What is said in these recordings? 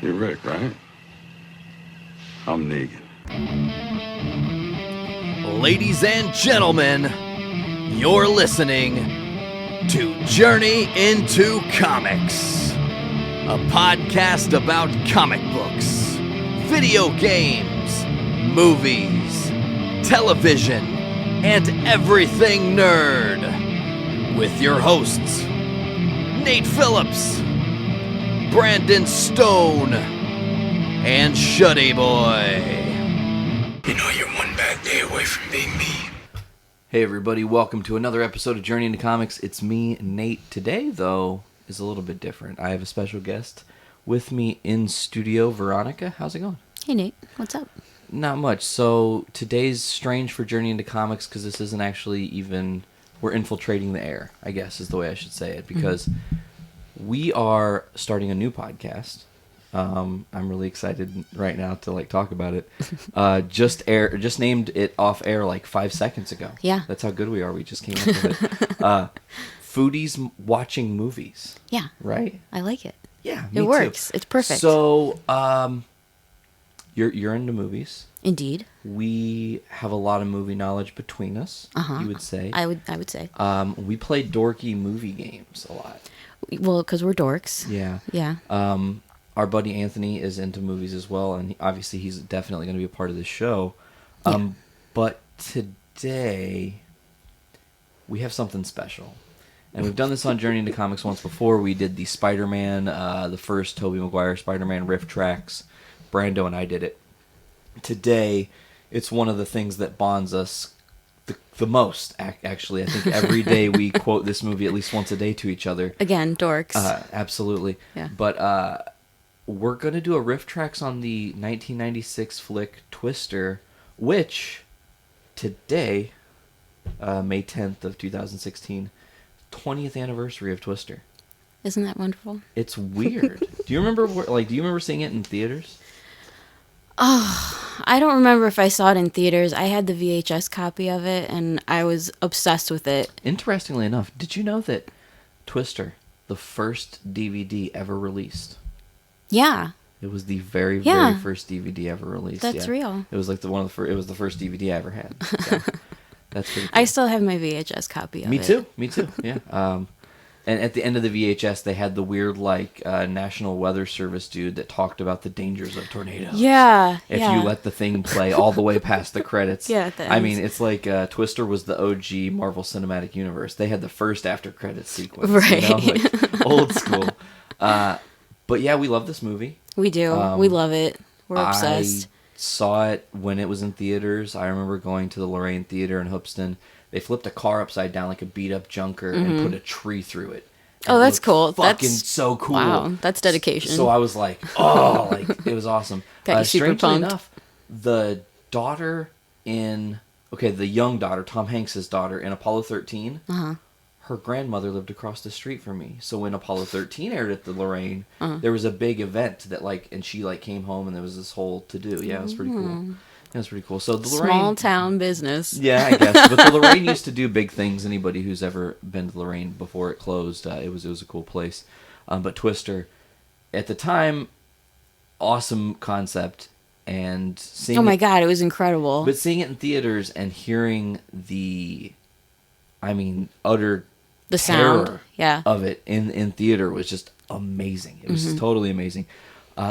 You're Rick, right? I'm Negan. Ladies and gentlemen, you're listening to Journey into Comics, a podcast about comic books, video games, movies, television, and everything nerd, with your hosts, Nate Phillips, Brandon Stone, and Shuddy Boy. You know you're one bad day away from being me. Hey everybody, welcome to another episode of Journey into Comics. It's me, Nate. Today, though, is a little bit different. I have a special guest with me in studio, Veronica. How's it going? Hey Nate, what's up? Not much. So today's strange for Journey into Comics because this isn't actually even... We're infiltrating the air, I guess is the way I should say it, because we are starting a new podcast. I'm really excited right now to talk about it. Just named it off air 5 seconds ago. Yeah. That's how good we are. We just came up with it. Foodies Watching Movies. Yeah. Right? I like it. Yeah, me it too. works. It's perfect. So, you're into movies. Indeed. We have a lot of movie knowledge between us, you would say. I would say. We play dorky movie games a lot. Well, because we're dorks. Yeah. Yeah. Our buddy Anthony is into movies as well, and obviously he's definitely going to be a part of this show. But today, we have something special. And we've done this on Journey into Comics once before. We did the Spider-Man, the first Tobey Maguire Spider-Man riff tracks. Brando and I did it. Today, it's one of the things that bonds us the most, actually. I think every day we quote this movie at least once a day to each other. Again, dorks. Absolutely. Yeah. But we're going to do a riff tracks on the 1996 flick Twister, which today, May 10th of 2016, 20th anniversary of Twister. Isn't that wonderful? It's weird. Do you remember seeing it in theaters? Oh, I don't remember if I saw it in theaters. I had the VHS copy of it, and I was obsessed with it. Interestingly enough, did you know that Twister, the first DVD ever released? Yeah. It was the very first DVD ever released. That's real. It was it was the first DVD I ever had. So, that's pretty cool. I still have my VHS copy of it. Me too. Yeah. And at the end of the VHS, they had the weird, National Weather Service dude that talked about the dangers of tornadoes. Yeah. If you let the thing play all the way past the credits. Yeah, at the I end. mean, it's like Twister was the OG Marvel Cinematic Universe. They had the first after credits sequence. Right. Old school. But yeah, we love this movie. We do. We love it. We're obsessed. I saw it when it was in theaters. I remember going to the Lorraine Theater in Hoopeston. They flipped a car upside down like a beat-up junker and put a tree through it. Oh, that's cool. Fucking so cool. Wow, that's dedication. So I was like, it was awesome. Got you super strangely pumped. enough, the young daughter, Tom Hanks' daughter in Apollo 13, her grandmother lived across the street from me. So when Apollo 13 aired at the Lorraine, there was a big event that and she came home and there was this whole to-do. Yeah, it was pretty cool. That's pretty cool. So the Lorraine, small town business. Yeah, I guess. But the Lorraine used to do big things. Anybody who's ever been to Lorraine before it closed, it was a cool place. But Twister, at the time, awesome concept, and seeing. Oh my God, it was incredible. But seeing it in theaters and hearing utter the terror sound, of it in theater was just amazing. It was totally amazing.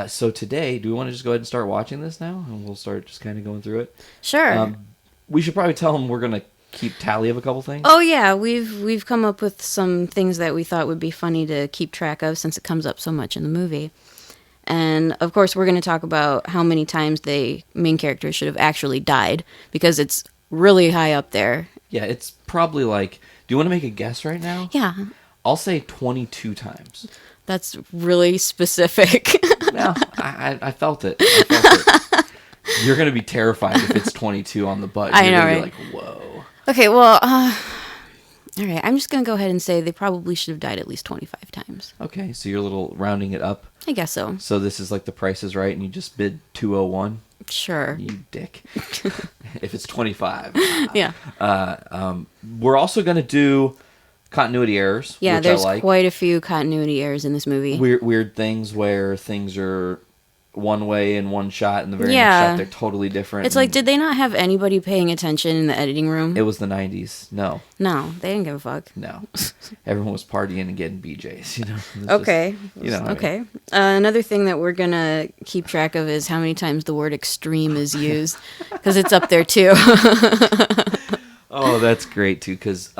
So today, do we want to just go ahead and start watching this now? And we'll start just kind of going through it? Sure. We should probably tell them we're going to keep tally of a couple things. Oh, yeah. We've come up with some things that we thought would be funny to keep track of since it comes up so much in the movie. And, of course, we're going to talk about how many times the main character should have actually died, because it's really high up there. Yeah, it's probably do you want to make a guess right now? Yeah. I'll say 22 times. That's really specific. No, I felt it. You're going to be terrified if it's 22 on the button. I know, You're right? Be like, whoa. Okay, well, all right. I'm just going to go ahead and say they probably should have died at least 25 times. Okay, so you're a little rounding it up. I guess so. So this is The Price is Right, and you just bid 201? Sure. You dick. If it's 25. Yeah. We're also going to do continuity errors. Yeah, which there's I like. quite a few continuity errors in this movie. Weird things where things are one way in one shot, and the very next Yeah. shot they're totally different. It's like, did they not have anybody paying attention in the editing room? It was the 90s. No. No, they didn't give a fuck. No. Everyone was partying and getting BJs, you know? It was Okay. just- you know. how it Okay. Another thing that we're going to keep track of is how many times the word extreme is used, because it's up there too. Oh, that's great too, because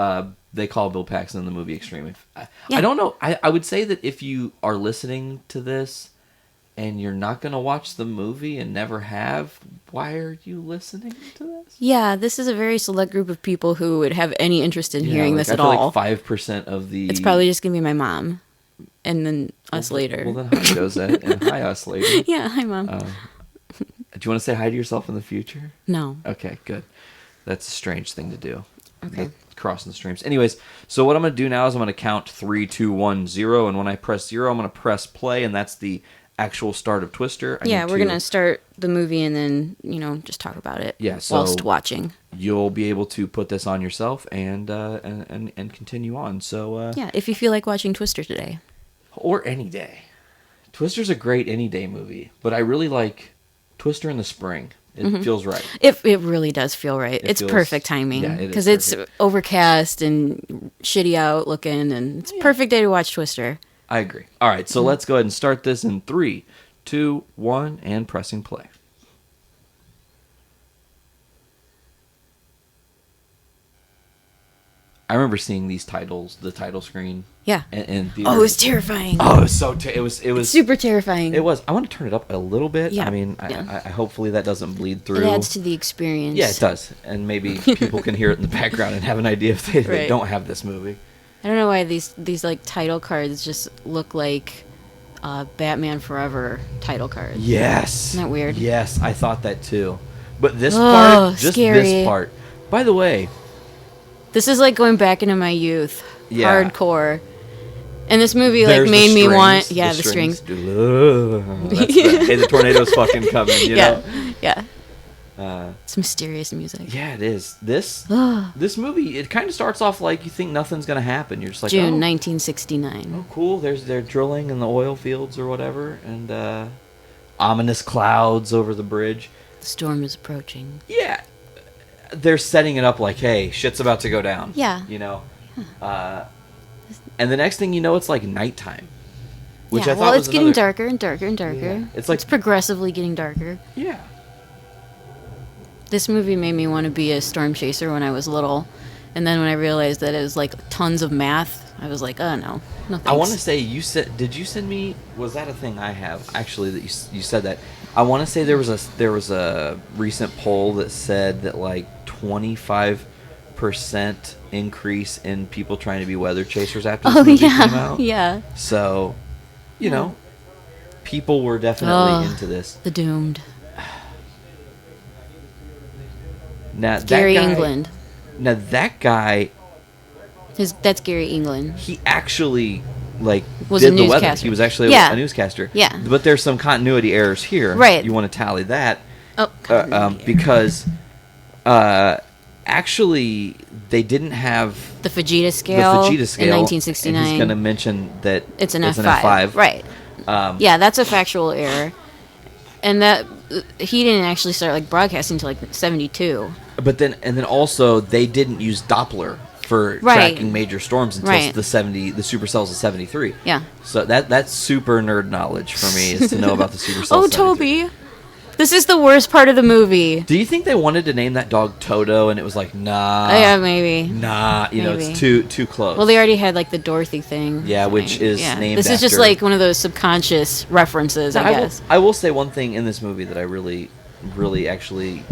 they call Bill Paxton in the movie Extreme. Yeah. I don't know. I would say that if you are listening to this and you're not going to watch the movie and never have, why are you listening to this? Yeah, this is a very select group of people who would have any interest in hearing like, this I at feel all. Like 5% of the... It's probably just going to be my mom, and then us later. Well, then hi, Josette, and hi, us later. Yeah, hi, Mom. Do you want to say hi to yourself in the future? No. Okay, good. That's a strange thing to do. Okay. Crossing the streams. Anyways, so what I'm going to do now is I'm going to count 3, 2, 1, 0, and when I press 0, I'm going to press play, and that's the actual start of Twister. Yeah, we're going to start the movie and then, just talk about it whilst watching. You'll be able to put this on yourself and continue on. So yeah, if you feel like watching Twister today. Or any day. Twister's a great any day movie, but I really like Twister in the spring. It feels right. It really does feel right. It's feels- perfect timing. yeah, it is Because it's perfect. overcast and shitty out looking, and it's a perfect day to watch Twister. I agree. All right, so let's go ahead and start this in 3, 2, 1, and pressing play. I remember seeing these titles, the title screen. Yeah. In theaters. Oh, it was terrifying. Oh, it was so it was It's super terrifying. It was. I want to turn it up a little bit. Yeah. I mean, Yeah. I hopefully that doesn't bleed through. It adds to the experience. Yeah, it does, and maybe people can hear it in the background and have an idea if they Right. don't have this movie. I don't know why these like title cards just look like Batman Forever title cards. Yes. Isn't that weird? Yes, I thought that too. But this Oh, part, just scary. this part. By the way, This is like going back into my youth. Yeah. Hardcore. And this movie like there's made the me strings, want the strings. That's hey, the tornado's fucking coming, you know? Yeah. It's mysterious music. Yeah, it is. This movie, it kind of starts off like you think nothing's gonna happen. You're just like, June oh, 1969. oh, cool. They're drilling in the oil fields or whatever, and ominous clouds over the bridge. The storm is approaching. Yeah, they're setting it up like, hey, shit's about to go down. Yeah. You know, and the next thing you know, it's like nighttime. Which I thought well, was it's getting another- darker and darker and darker. Yeah. It's like- progressively getting darker. Yeah. This movie made me want to be a storm chaser when I was little, and then when I realized that it was like tons of math, I was like, oh no, no thanks. I want to say did you send me? Was that a thing I have actually that you said that? I want to say there was a recent poll that said that like 25% increase in people trying to be weather chasers after this movie came out. yeah. So, you know, people were definitely into this. The Doomed. Now Gary that guy, England. Now that guy, That's Gary England. he actually like Was did a the weather. newscaster. He was actually Yeah. a newscaster. Yeah. But there's some continuity errors here. Right. You want to tally that. Oh, Because actually they didn't have the Fujita scale. the Fujita scale in and 1969. he's going to mention that It's an F5. Right. Yeah, that's a factual error. And that he didn't actually start like broadcasting until like 72. But then also they didn't use Doppler for Right. tracking major storms until Right. the supercells of 73. Yeah. So that's super nerd knowledge for me is to know about the supercells. Oh, 73. Toby. This is the worst part of the movie. Do you think they wanted to name that dog Toto and it was like, nah. Yeah, maybe. Nah, you know, Maybe. it's too close. Well, they already had like the Dorothy thing. Yeah, which is named This is just after- like one of those subconscious references, I guess. I will say one thing in this movie that I really, really actually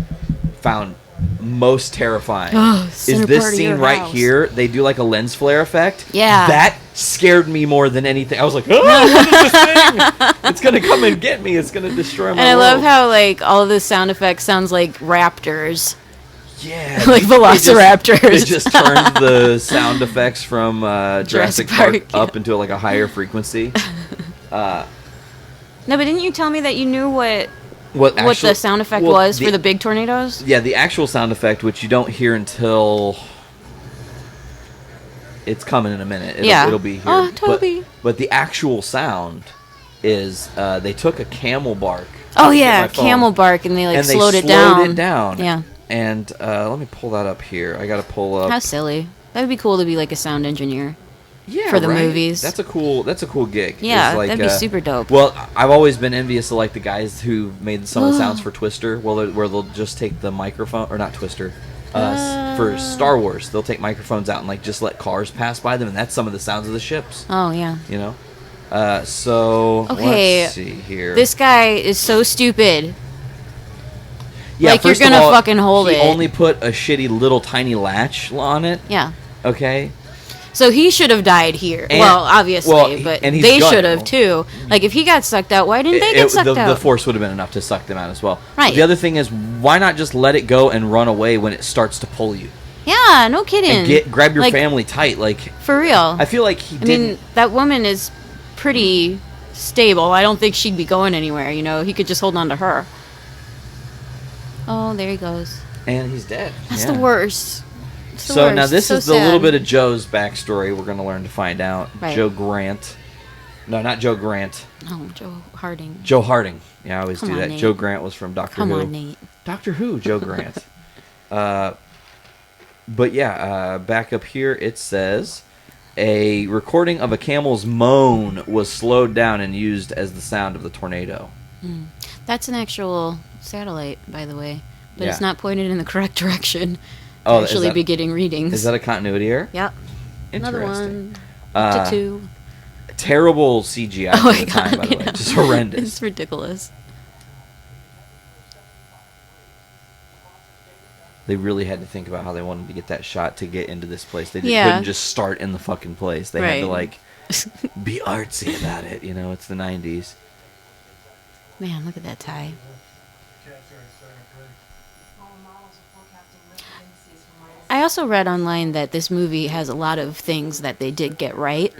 found most terrifying is center this part of scene your right house. here. They do like a lens flare effect. Yeah. That scared me more than anything. I was like, oh, what is this thing? It's going to come and get me. It's going to destroy my And I love world. how like all of the sound effects sounds like raptors. Yeah, Like velociraptors. They just turned the sound effects from Jurassic Park Park, up yeah. into like a higher frequency. No, but didn't you tell me that you knew what What the sound effect was for the big tornadoes? Yeah, the actual sound effect, which you don't hear until it's coming in a minute. It'll be here. Oh, Toby. But the actual sound is they took a camel bark. Oh yeah, camel bark, and they slowed it down. Yeah. And let me pull that up here. I got to pull up. How silly. That would be cool to be like a sound engineer. Yeah, for the right? movies. That's a cool gig. Yeah, that'd be super dope. Well, I've always been envious of like the guys who made some of the sounds for Twister. Well, where they'll just take the microphone, or not Twister, for Star Wars. They'll take microphones out and like just let cars pass by them, and that's some of the sounds of the ships. Oh yeah. You know. So okay, let's see here. This guy is so stupid. Yeah, like you're gonna fucking hold it. He only put a shitty little tiny latch on it. Yeah. Okay. So he should have died here. Well, obviously, but they should have too. Like if he got sucked out, why didn't they get sucked out? The force would have been enough to suck them out as well. Right. But the other thing is, why not just let it go and run away when it starts to pull you? Yeah, no kidding. And grab your family tight, like for real. I feel like he didn't. I mean, that woman is pretty stable. I don't think she'd be going anywhere. You know, he could just hold on to her. Oh, there he goes. And he's dead. That's the worst. So now this is the little bit of Joe's backstory we're going to learn to find out. Right. Joe Grant. No, not Joe Grant. Oh, Joe Harding. Joe Harding. Yeah, I always do on, that. Nate. Joe Grant was from Doctor Who. Come on, Nate. Doctor Who, Joe Grant. But yeah, back up here it says, a recording of a camel's moan was slowed down and used as the sound of the tornado. That's an actual satellite, by the way. But it's not pointed in the correct direction. Oh, actually be getting readings. Is that a continuity error? Yep. Interesting. Another one. Up to 2. Terrible CGI at the time, by the way. Just horrendous. It's ridiculous. They really had to think about how they wanted to get that shot to get into this place. They couldn't just start in the fucking place. They had to, like, be artsy about it. You know, it's the 90s. Man, look at that tie. I also read online that this movie has a lot of things that they did get right.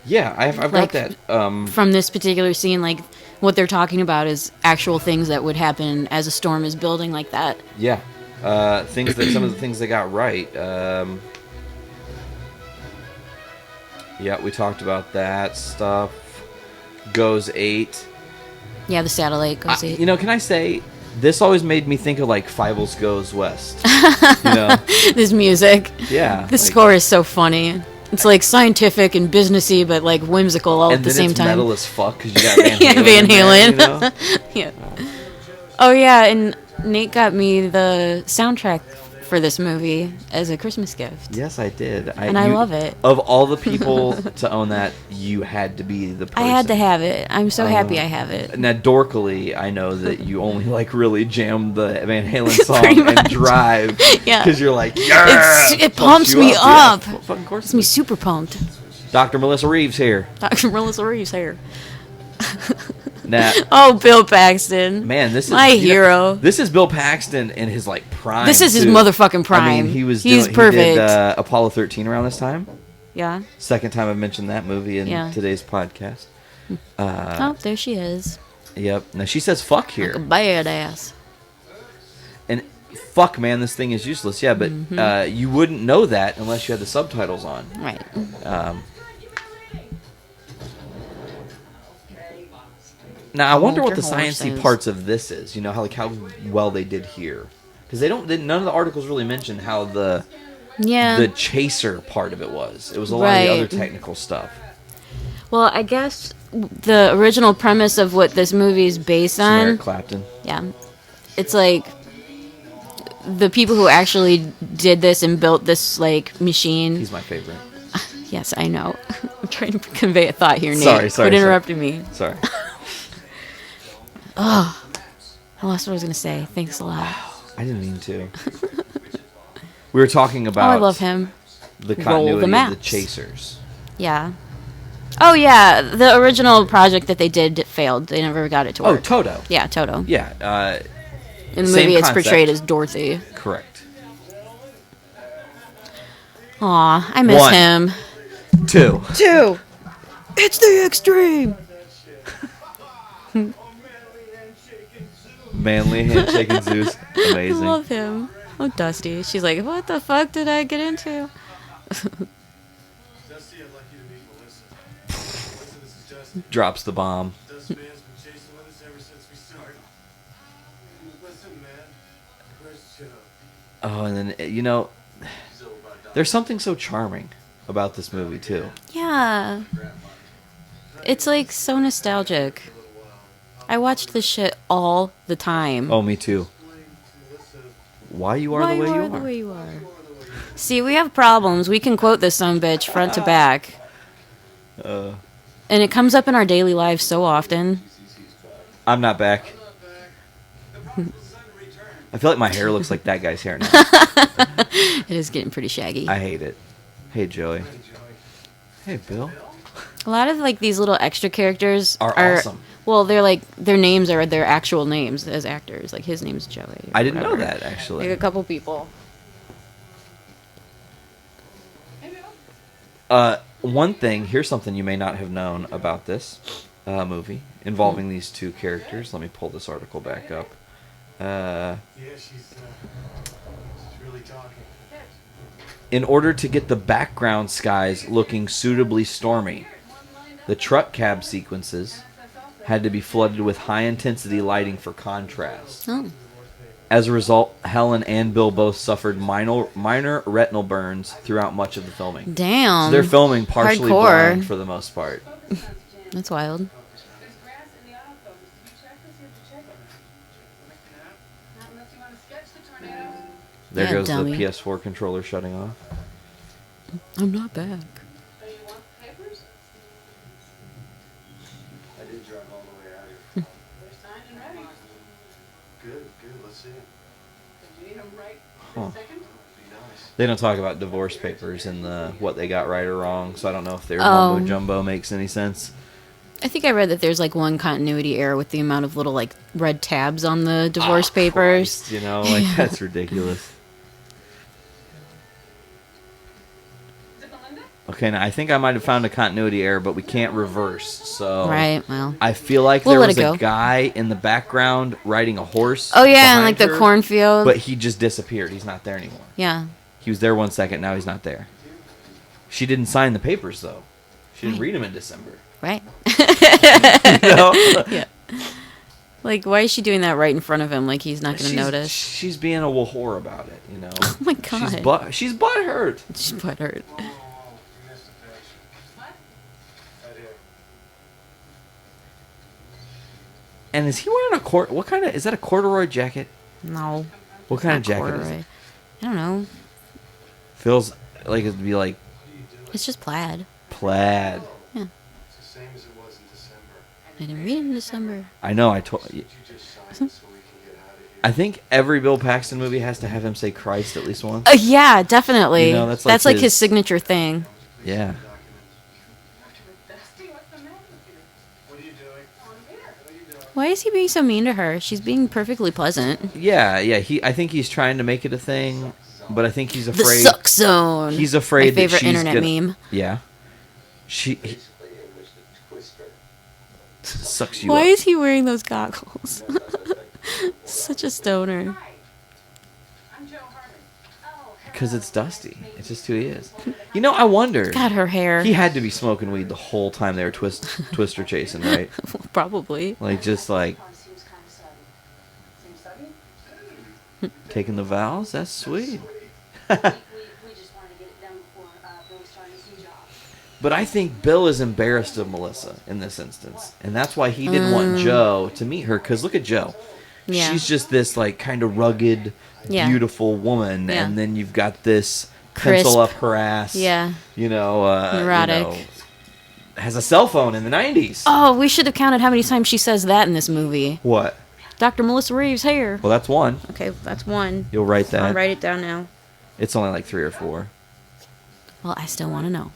Yeah, I've got that. From this particular scene, like, what they're talking about is actual things that would happen as a storm is building like that. Yeah. Some of the things they got right. Yeah, we talked about that stuff. Goes 8. Yeah, the satellite goes 8. You know, can I say, this always made me think of like Fiebles Goes West. You know? This music. Yeah. The score is so funny. It's like scientific and businessy, but like whimsical all at the same time. And then it's metal as fuck because you got Van Halen. Yeah, Van Halen. There, you know? Yeah. Oh yeah, and Nate got me the soundtrack for this movie as a Christmas gift. Yes, I did. I love it. Of all the people to own that, you had to be the person. I had to have it. I'm so happy I have it. Now, dorkily, I know that you only like really jam the Van Halen song and drive. Yeah. Because you're like, yeah! It pumps me up. Yeah, fucking course. It's me super pumped. Dr. Melissa Reeves here. Dr. Melissa Reeves here. Now, oh, Bill Paxton. Man, this is my hero. This is Bill Paxton in his like prime. This is his motherfucking prime. I mean, he's perfect. He did Apollo 13 around this time. Yeah. Second time I've mentioned that movie in today's podcast. Oh, there she is. Yep. Now she says "fuck" here. Like a badass. And fuck, man, this thing is useless. Yeah, but you wouldn't know that unless you had the subtitles on. Right. Now I wonder what the sciencey parts of this is. You know how well they did here, because none of the articles really mention how the chaser part of it was. It was a lot of the other technical stuff. Well, I guess the original premise of what this movie is based on. Eric Clapton. Yeah, it's like the people who actually did this and built this like machine. He's my favorite. Yes, I know. I'm trying to convey a thought here, Nate. Sorry. Quit interrupting me. Sorry. Oh, I lost what I was going to say. Thanks a lot. I didn't mean to. We were talking about... Oh, I love him. The continuity of the Chasers. Yeah. Oh, yeah. The original project that they did failed. They never got it to work. Oh, Toto. Yeah, Toto. Yeah. In the movie, it's portrayed as Dorothy. Correct. Aw, I miss him. 2. It's the extreme. Manly handshaking Zeus. Amazing. I love him. Oh, Dusty. She's like, what the fuck did I get into? Drops the bomb. Oh, and then, there's something so charming about this movie, too. Yeah. It's like so nostalgic. I watched this shit all the time. Oh, me too. Why you are the way you are. See, we have problems. We can quote this sumbitch front to back. And it comes up in our daily lives so often. I'm not back. I feel like my hair looks like that guy's hair now. It is getting pretty shaggy. I hate it. Hey, Joey. Hey, Bill. A lot of like these little extra characters are awesome. Well, they're like their names are their actual names as actors. Like his name's Joey. I didn't know that actually. Like a couple people. One thing. Here's something you may not have known about this movie involving these two characters. Let me pull this article back up. She's really talking. In order to get the background skies looking suitably stormy, the truck cab sequences had to be flooded with high-intensity lighting for contrast. Oh. As a result, Helen and Bill both suffered minor retinal burns throughout much of the filming. Damn. So they're filming partially Hardcore. blind for the most part. That's wild. There goes dummy. the PS4 controller shutting off. I'm not back. I did drive all the way out here. Good, let's see it. Huh. Be nice. They don't talk about divorce papers and what they got right or wrong, so I don't know if their Oh. mumbo jumbo makes any sense. I think I read that there's like one continuity error with the amount of little like red tabs on the divorce papers. Christ, that's ridiculous. Okay, now I think I might have found a continuity error, but we can't reverse, so... Right, well. I feel like We'll there let was it go. a guy in the background riding a horse. Oh yeah, and behind like the her, cornfield. But he just disappeared. He's not there anymore. Yeah. He was there 1 second, now he's not there. She didn't sign the papers, though. She didn't read them in December. Right. You know? Yeah. Like, why is she doing that right in front of him? Like he's not going to notice. She's being a whore about it, you know? Oh my god. She's butthurt. She's butthurt. Oh, you missed a picture. Right here. And is he wearing what kind of... Is that a corduroy jacket? No. What kind of Not jacket is corduroy. it? I don't know. Feels like it'd be like It's just plaid. plaid. Yeah. It's the same as it was in December. I didn't read it in December. I know, I told you. You just sign it so we can get out of here. I think every Bill Paxton movie has to have him say Christ at least once. Yeah, definitely. You know, that's like like his his signature thing. Yeah. What are you doing? Why is he being so mean to her? She's being perfectly pleasant. Yeah. I think he's trying to make it a thing, but I think he's The afraid. suck zone. He's afraid My favorite that she's internet gonna, meme. Yeah. Sucks you Why up. is he wearing those goggles? Such a stoner. Because it's Dusty. It's just who he is. You know, I wonder. God, her hair. He had to be smoking weed the whole time they were twister chasing, right? Probably. Like, just like taking the vows. That's sweet. But I think Bill is embarrassed of Melissa in this instance, and that's why he didn't want Joe to meet her. Because look at Joe. Yeah. She's just this like kind of rugged, Yeah. beautiful woman, Yeah. and then you've got this Crisp. pencil up her ass. Yeah. Neurotic. Has a cell phone in the 90s. Oh, we should have counted how many times she says that in this movie. What? Dr. Melissa Reeves' hair. Well, that's one. Okay, that's one. You'll write that. I'll write it down now. It's only like 3 or 4. Well, I still want to know.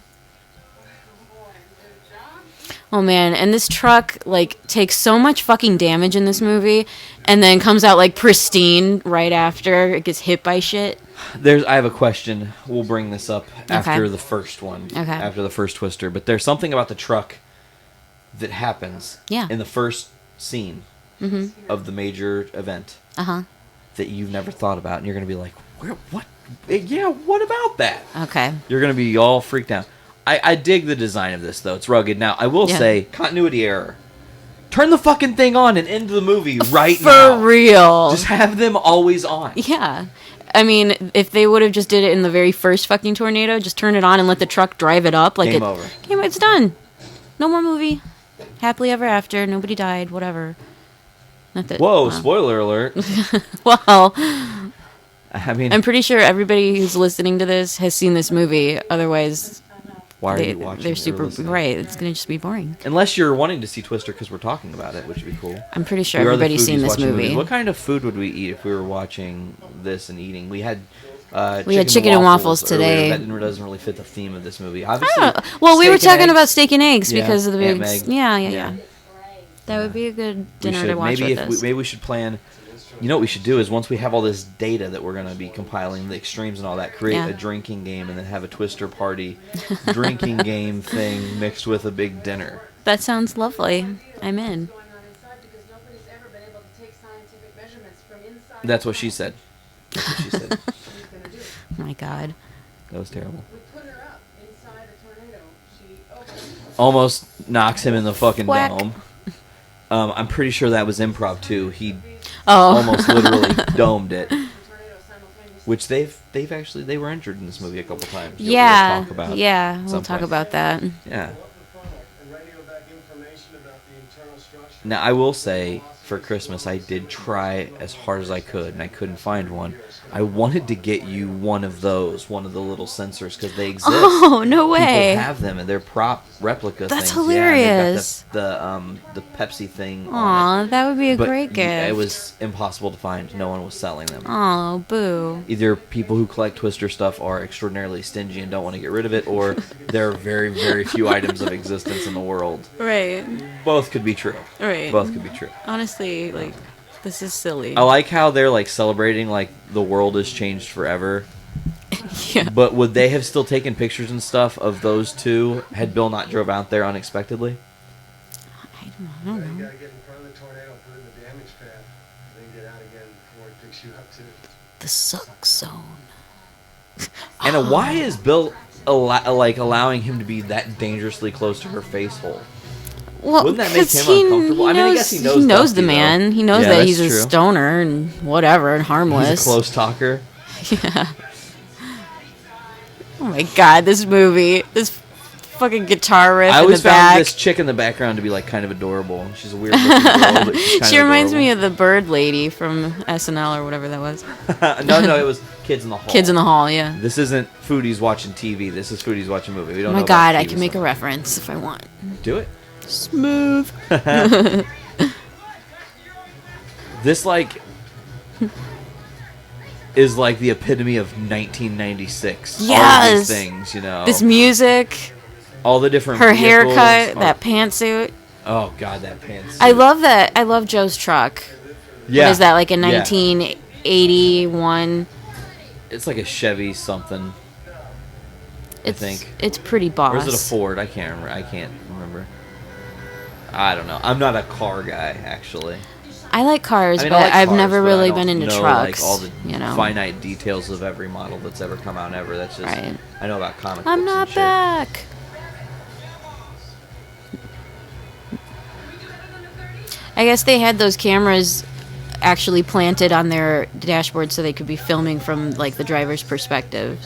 Oh man, and this truck like takes so much fucking damage in this movie and then comes out like pristine right after it gets hit by shit. I have a question. We'll bring this up after the first one. Okay. After the first twister. But there's something about the truck that happens in the first scene of the major event that you've never thought about. And you're going to be like, what? Yeah, what about that? Okay. You're going to be all freaked out. I dig the design of this, though. It's rugged. Now, I will say, continuity error. Turn the fucking thing on and end the movie right now. For real. Just have them always on. Yeah. I mean, if they would have just did it in the very first fucking tornado, just turn it on and let the truck drive it up. Game over. It's done. No more movie. Happily ever after. Nobody died. Whatever. Not that. Whoa! Spoiler alert. Well, I mean, I'm pretty sure everybody who's listening to this has seen this movie. Otherwise, why are you watching? They're it or super listening? right. It's gonna just be boring. Unless you're wanting to see Twister because we're talking about it, which would be cool. I'm pretty sure We are the everybody's seen Foodies this Watching movie. Movies. What kind of food would we eat if we were watching this and eating? We had chicken and waffles today. That doesn't really fit the theme of this movie. Obviously, well, we were steak and talking eggs. about steak and eggs Yeah, because of the Aunt big. Meg. Yeah. That would be a good dinner to watch with us. Maybe we should plan. You know what we should do is once we have all this data that we're going to be compiling, the extremes and all that, create a drinking game and then have a Twister party drinking game thing mixed with a big dinner. That sounds lovely. I'm in. That's what she said. That's what she said. Oh my God. That was terrible. Almost knocks him in the fucking Whack. dome. I'm pretty sure that was improv too. He Oh. almost literally domed it. Which they were injured in this movie a couple times. We'll Yeah. talk about Yeah. We'll some talk point. about that. Yeah. Now I will say, for Christmas, I did try as hard as I could, and I couldn't find one. I wanted to get you one of those, one of the little sensors, because they exist. Oh, no way. People have them, and they're prop replica That's things. hilarious. Yeah, they've got the Pepsi thing on Aw, it. that would be a But great gift. it was impossible to find. No one was selling them. Oh, boo. Either people who collect Twister stuff are extraordinarily stingy and don't want to get rid of it, or there are very, very few items of existence in the world. Right. Both could be true. Right. Both could be true. Honestly, like, this is silly. I like how they're like celebrating like the world has changed forever. Yeah. But would they have still taken pictures and stuff of those two had Bill not drove out there unexpectedly? I don't know. You gotta get in front of the tornado, put it in the damage path, and then get out again before it picks you up to. The suck zone. And why is Bill allowing him to be that dangerously close to her face hole? Well, Wouldn't that make 'cause him uncomfortable? I mean, I guess he knows the Dusty, man. though. He knows Yeah, that that's he's a true. stoner and whatever and harmless. He's a close talker. Yeah. Oh my God, this movie, this fucking guitar riff I in the always back. found this chick in the background to be like kind of adorable. She's a weird looking girl, but she's kind She of reminds me adorable. of the bird lady from SNL or whatever that was. No, it was Kids in the Hall. Kids in the Hall, yeah. This isn't Foodies Watching TV. This is Foodies Watching Movie. We Oh don't my know God, about I TV can make a stuff. reference if I want. Do it. Smooth. This like is like the epitome of 1996. All of Yes. these things, you know. This music, all the different her vehicles haircut, are- that pantsuit. Oh God, that pants. I love that. I love Joe's truck. Yeah. What is that, like a Yeah. 1981? It's like a Chevy something. It's, think. It's pretty boss. Or is it a Ford? I can't remember. I don't know. I'm not a car guy, actually. I like cars, I mean, but I like I've cars, never but I really don't been into know, trucks. Like all the you know. finite details of every model that's ever come out ever. That's just Right. I know about comic I'm books not and shit. back. I guess they had those cameras actually planted on their dashboard so they could be filming from like the driver's perspective.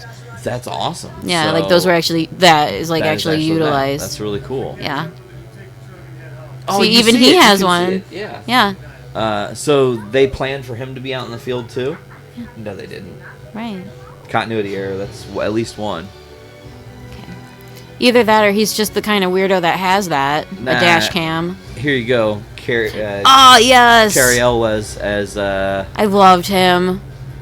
That's awesome. Yeah, So, like those were actually that is like that is actually that. utilized. That's really cool. Yeah. Oh, See, you even see he it, you has can see one. it, Yeah. Yeah. So they planned for him to be out in the field too? No, they didn't. Right. Continuity error. That's at least one. Either that or he's just the kind of weirdo that has that Nah. a dash cam. Here you go. Oh yes. Carrie Elwes as I loved him.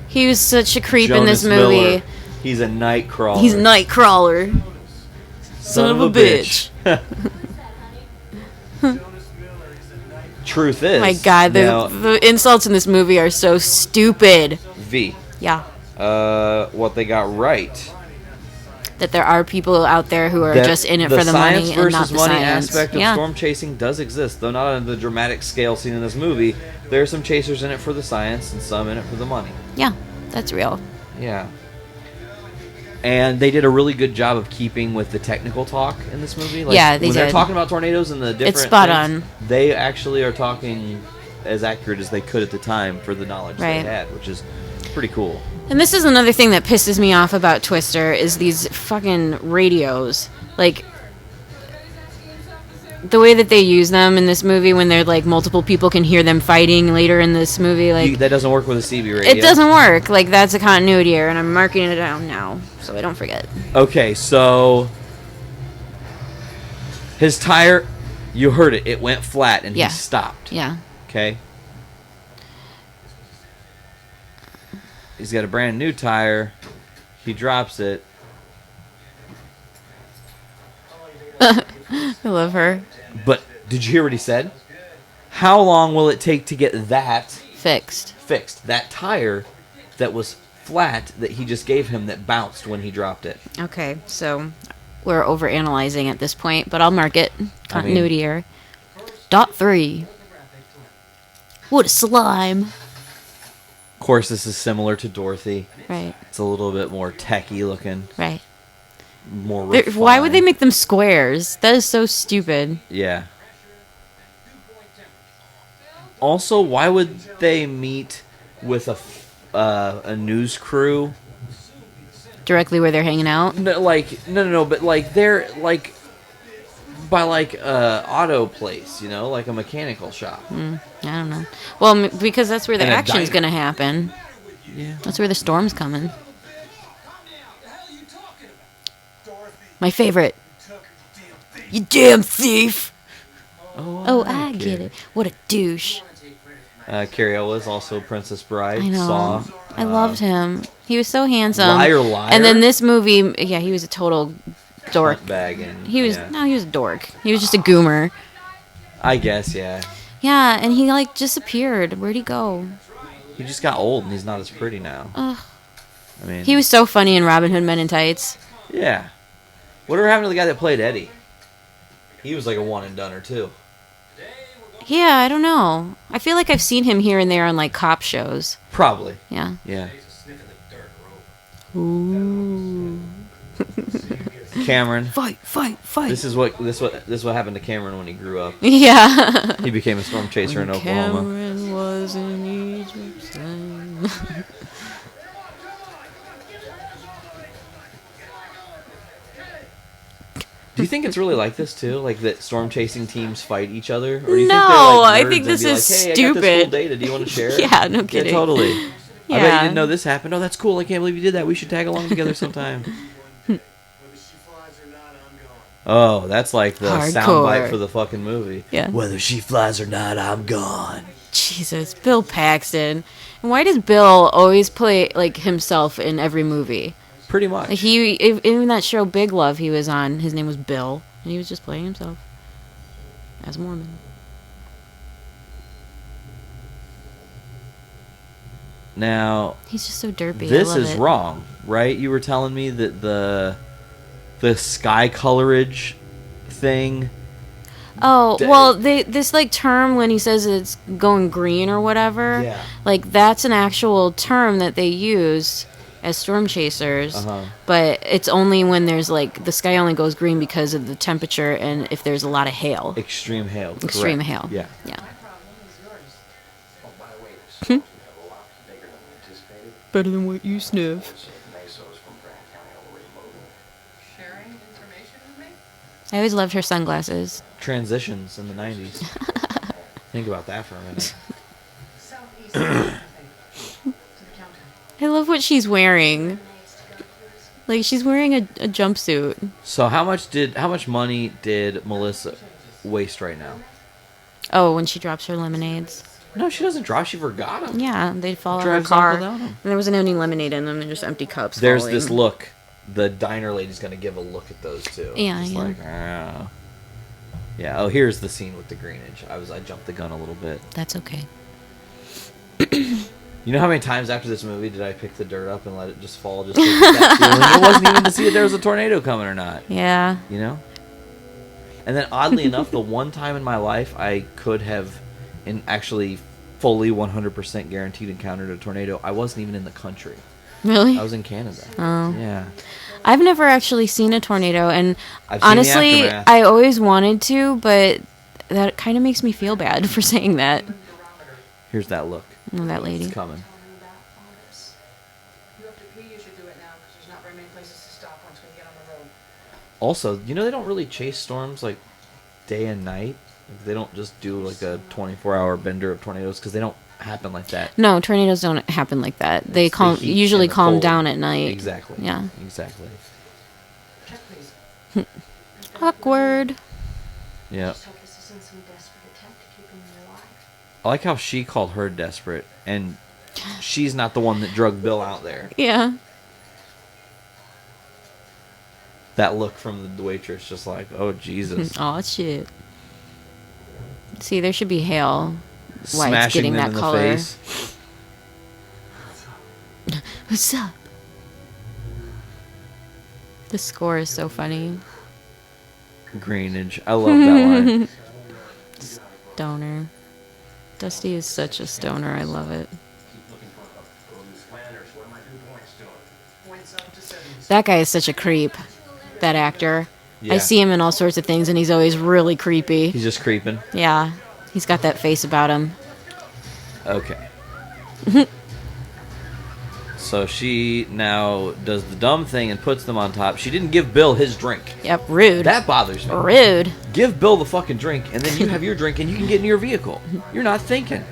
He was such a creep in this Jonas movie. Miller. He's a night crawler. He's Nightcrawler. Son of a bitch. Truth is. Oh my God, now, the insults in this movie are so stupid. V. Yeah. What they got right. That there are people out there who are That just in it for the science money and not versus the money science. aspect of Yeah. storm chasing does exist, though not on the dramatic scale seen in this movie. There are some chasers in it for the science and some in it for the money. Yeah, that's real. Yeah. And they did a really good job of keeping with the technical talk in this movie. Like, Yeah, they when they're did. talking about tornadoes and the different spot things, on. They actually are talking as accurate as they could at the time for the knowledge Right. they had, which is pretty cool. And this is another thing that pisses me off about Twister is these fucking radios. Like, the way that they use them in this movie when they're like multiple people can hear them fighting later in this movie, like That doesn't work with a CB radio. it doesn't work. Like, that's a continuity error, and I'm marking it down now so I don't forget. Okay, so his tire, you heard it. It went flat and Yeah. he stopped. Yeah. Okay. He's got a brand new tire. He drops it. I love her. But did you hear what he said? How long will it take to get that Fixed. fixed? That tire that was flat that he just gave him that bounced when he dropped it. Okay, so we're overanalyzing at this point, but I'll mark it. Continuity error. Dot 3. What a slime. Of course, this is similar to Dorothy. Right, It's a little bit more techie looking, right. more Why would they refined. make them squares? That is so stupid. Yeah. Also, why would they meet with a news crew? Directly where they're hanging out. No, but like they're like by like auto place, you know, like a mechanical shop. I don't know. Well, because that's where the And a action's diner. gonna happen. Yeah. That's where the storm's coming. My favorite. You damn thief! Oh, I get it. What a douche. Carrie Elwes, also Princess Bride. I know. Saw. I loved him. He was so handsome. Liar, liar. And then this movie, yeah, he was a total dork. Bag and He was yeah. no, he was a dork. He was just a goomer. I guess, yeah. Yeah, and he like disappeared. Where'd he go? He just got old and he's not as pretty now. Ugh. I mean, He was so funny in Robin Hood Men in Tights. yeah. Whatever happened to the guy that played Eddie? He was like a one and doneer too. Yeah, I don't know. I feel like I've seen him here and there on like cop shows. Probably. Yeah. Yeah. Ooh. Cameron. Fight, fight, fight. This is what happened to Cameron when he grew up. Yeah. He became a storm chaser in Oklahoma. Cameron was in Egypt. Do you think it's really like this too? Like that storm chasing teams fight each other? Or do you No, think they're like I nerds think and this be is like, hey, I got this stupid. cool data. Do you want to share? Yeah, no kidding. Yeah, totally. I bet you Yeah. didn't know this happened. Oh, that's cool. I can't believe you did that. We should tag along together sometime. Whether she flies or not, I'm gone. Oh, that's like the Hardcore. soundbite for the fucking movie. Yeah. Whether she flies or not, I'm gone. Jesus, Bill Paxton. And why does Bill always play like himself in every movie? Pretty much. Like even that show Big Love he was on, his name was Bill, and he was just playing himself as a Mormon. Now, He's just so derpy. I this love is it. wrong, right? You were telling me that the sky colorage thing. Oh, well, this like term when he says it's going green or whatever, Yeah. like that's an actual term that they use as storm chasers. Uh-huh. But it's only when there's like the sky only goes green because of the temperature and if there's a lot of hail. Extreme hail. Extreme correct. hail. Yeah. Yeah. Oh, by the way, the storm have a lot bigger than we anticipated. Better than what you sniff. Mesos from Grant County all the way to Logan. Sharing information with me? I always loved her sunglasses. Transitions in the 90s. Think about that for a minute. Southeast. To the counter. I love what she's wearing. Like she's wearing a jumpsuit. So how much money did Melissa waste right now? Oh, when she drops her lemonades. No, she doesn't drop. She forgot them. Yeah, they'd fall out of her Drives off car. without And 'em. there wasn't any lemonade in them. They're just empty cups. There's falling. this look. The diner lady's gonna give a look at those too. Yeah, Just yeah. like, ah. Yeah. Oh, here's the scene with the greenage. I jumped the gun a little bit. That's okay. You know how many times after this movie did I pick the dirt up and let it just fall? Just to get that feeling? It wasn't even to see if there was a tornado coming or not. Yeah. You know? And then oddly enough, the one time in my life I could have actually fully 100% guaranteed encountered a tornado, I wasn't even in the country. Really? I was in Canada. Oh. Yeah. I've never actually seen a tornado, and I've seen the honestly, aftermath. I always wanted to, but that kind of makes me feel bad for saying that. Here's that look. Oh, that lady. It's coming. Also, you know they don't really chase storms like day and night. They don't just do like a 24-hour bender of tornadoes because they don't happen like that. No, tornadoes don't happen like that. They It's the heat usually and the calm cold. down at night. Exactly. Yeah. Exactly. Check, please. Awkward. Yeah. Just hope this isn't some desperate attempt to keep him alive. I like how she called her desperate, and she's not the one that drugged Bill out there. Yeah. That look from the waitress, just like, oh Jesus, Oh shit. See, there should be hail. Why it's smashing getting them that in the color. face. What's up? The score is so funny. Greenage, I love that line. Stoner. Dusty is such a stoner. I love it. That guy is such a creep. That actor. Yeah. I see him in all sorts of things, and he's always really creepy. He's just creeping. Yeah. He's got that face about him. Okay. So she now does the dumb thing and puts them on top. She didn't give Bill his drink. Yep, rude. That bothers me. Rude. Give Bill the fucking drink, and then you have your drink, and you can get in your vehicle. You're not thinking.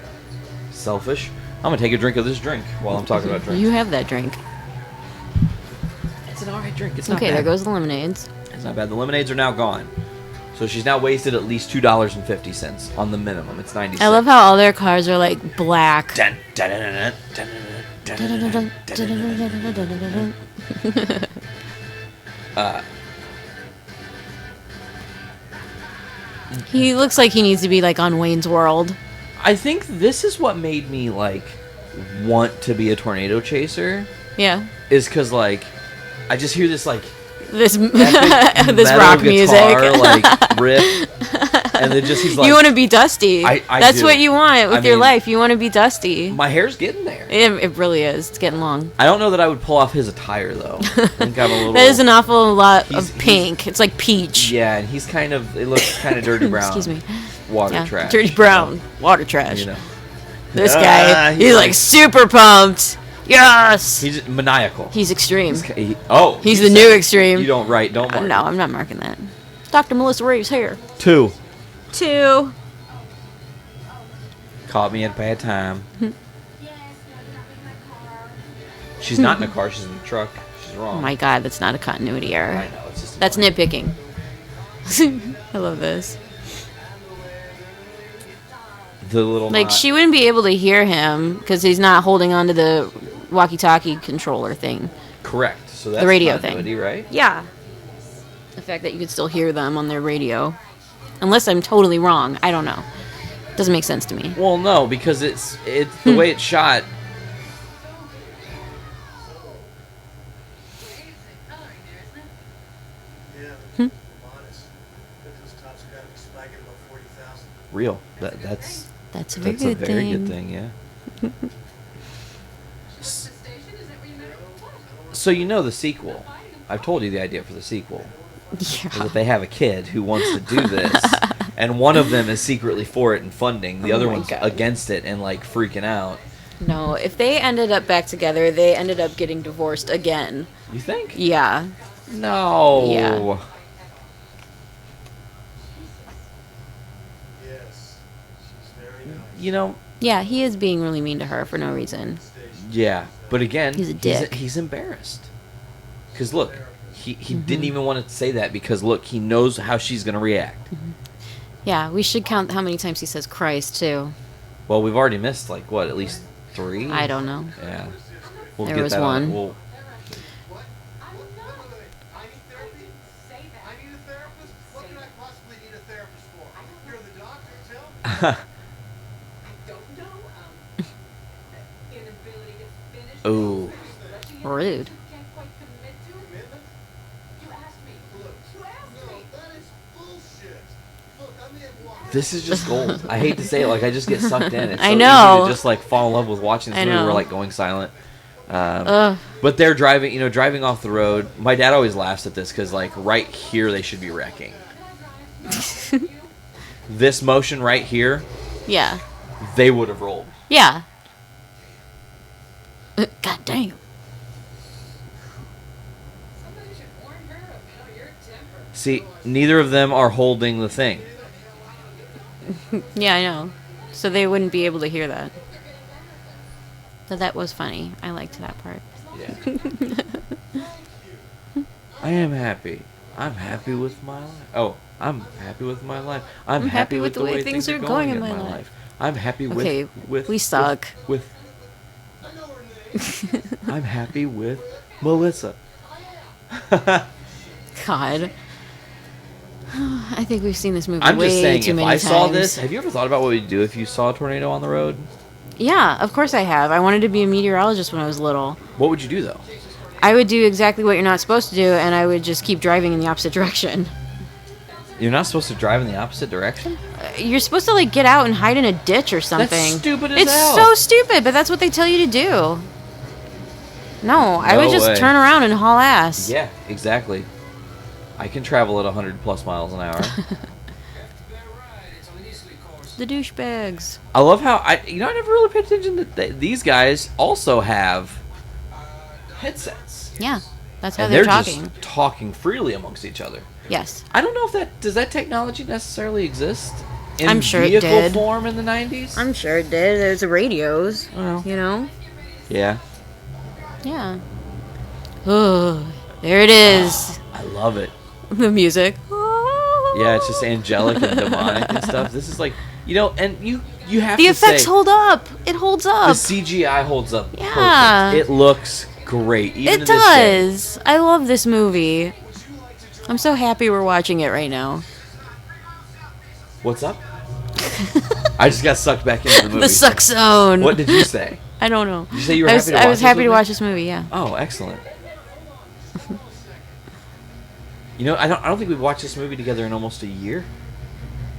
Selfish. I'm gonna take a drink of this drink while I'm talking about drinks. You have that drink. It's an alright drink. It's not Okay, bad. there goes the lemonades. It's not bad. The lemonades are now gone. So she's now wasted at least $2.50 on the minimum. It's 96. I love how all their cars are like black. Dun, dun, dun, dun, dun, dun, dun, dun, dun, dun, dun. He looks like he needs to be like on Wayne's World. I think this is what made me like want to be a tornado chaser. Yeah. Is because like I just hear this like This epic this metal rock guitar, music. like riff, and then just he's like, you want to be Dusty. I That's do. what you want with I your mean, life. You want to be Dusty. my hair's getting there. It really is. It's getting long. I don't know that I would pull off his attire though. I think I'm a little. That is an awful lot He's- of pink. It's like peach. Yeah, and he's kind of. It looks kind of dirty brown. Excuse me. Water Yeah. trash. Dirty brown. Water trash. You know. This Ah, guy, he's like super pumped. Yes. He's maniacal. He's extreme. He's the new extreme. You don't write. Don't mark. No, I'm not marking that. Dr. Melissa Reeves here. 2. 2. Caught me at a bad time. She's not in a car. She's in a truck. She's wrong. Oh my god, that's not a continuity I error. know. It's just. That's nitpicking. I love this. The little. Like, knot. she wouldn't be able to hear him because he's not holding onto the walkie-talkie controller thing. Correct. So that's radio continuity, right? Yeah. The fact that you could still hear them on their radio. Unless I'm totally wrong. I don't know. Doesn't make sense to me. Well, no, because it's the way it's shot. Yeah, Hmm? I'm honest. Bet those tops gotta be spiking about 40,000. Real. That's That's a very, that's good, a very thing. good thing. Yeah. The station, is that where you met her? So you know the sequel. I've told you the idea for the sequel. Is Yeah. that they have a kid who wants to do this, and one of them is secretly for it and funding. The Oh other my one's God. against it and like freaking out. No, if they ended up back together, they ended up getting divorced again. You think? Yeah. No. Yeah. Yes, she's very nice. You know. Yeah, he is being really mean to her for no reason. Yeah, but again, He's a dick. He's embarrassed. Because look, he Mm-hmm. didn't even want to say that because look, he knows how she's gonna react. Yeah, we should count how many times he says Christ, too. Well, we've already missed like what, at least 3? I don't know. Yeah. We'll There get was that on. one. We'll, What? I need therapy? Say that. I need a therapist? What can I possibly need a therapist for? You're the doctor, tell me. I don't know. Inability to finish. Ooh. Rude. You can't quite commit to. Commitment? You asked me. Look, You asked no, me. that is bullshit. Look, I may have walked. This is just gold. I hate to say it, like I just get sucked in. It's so I know. easy to just like fall in love with watching this I movie. know. We're like going silent. Ugh. But they're driving, driving off the road. My dad always laughs at this because like right here they should be wrecking. This motion right here, Yeah. they would have rolled. Yeah. God damn. Somebody should warn her of, your temper. See, neither of them are holding the thing. Yeah, I know. So they wouldn't be able to hear that. So that was funny. I liked that part. Yeah. I am happy. I'm happy with my life. Oh, I'm happy with my life. I'm happy with the way things are going in my life. I'm happy with... Okay, with we suck. With I'm happy with Melissa. God. I think we've seen this movie I'm way just saying, too if many I times. saw this... Have you ever thought about what we'd do if you saw a tornado on the road? Yeah, of course I have. I wanted to be a meteorologist when I was little. What would you do, though? I would do exactly what you're not supposed to do, and I would just keep driving in the opposite direction. You're not supposed to drive in the opposite direction? You're supposed to, like, get out and hide in a ditch or something. That's stupid as It's hell. so stupid, but that's what they tell you to do. No, I would No just way. turn around and haul ass. Yeah, exactly. I can travel at 100 plus miles an hour. The douchebags. I love how I never really paid attention that these guys also have headsets. Yeah, that's how And they're they're talking. just talking freely amongst each other. Yes. I don't know if does that technology necessarily exist in I'm sure it vehicle did. form in the 90s? I'm sure it did. There's the radios, Well, you know? yeah. Yeah. Oh, there it is. I love it. The music. Yeah, it's just angelic and demonic and stuff. This is like, and you have The to effects say, hold up. It holds the up. CGI holds up Yeah. perfect. It looks great. Even It to this day. does. I love this movie. I'm so happy we're watching it right now. What's up? I just got sucked back into the movie. The suck zone. What did you say? I don't know. Did you say you were I happy was, to watch I was this happy to movie? watch this movie, yeah. Oh, excellent. I don't think we've watched this movie together in almost a year.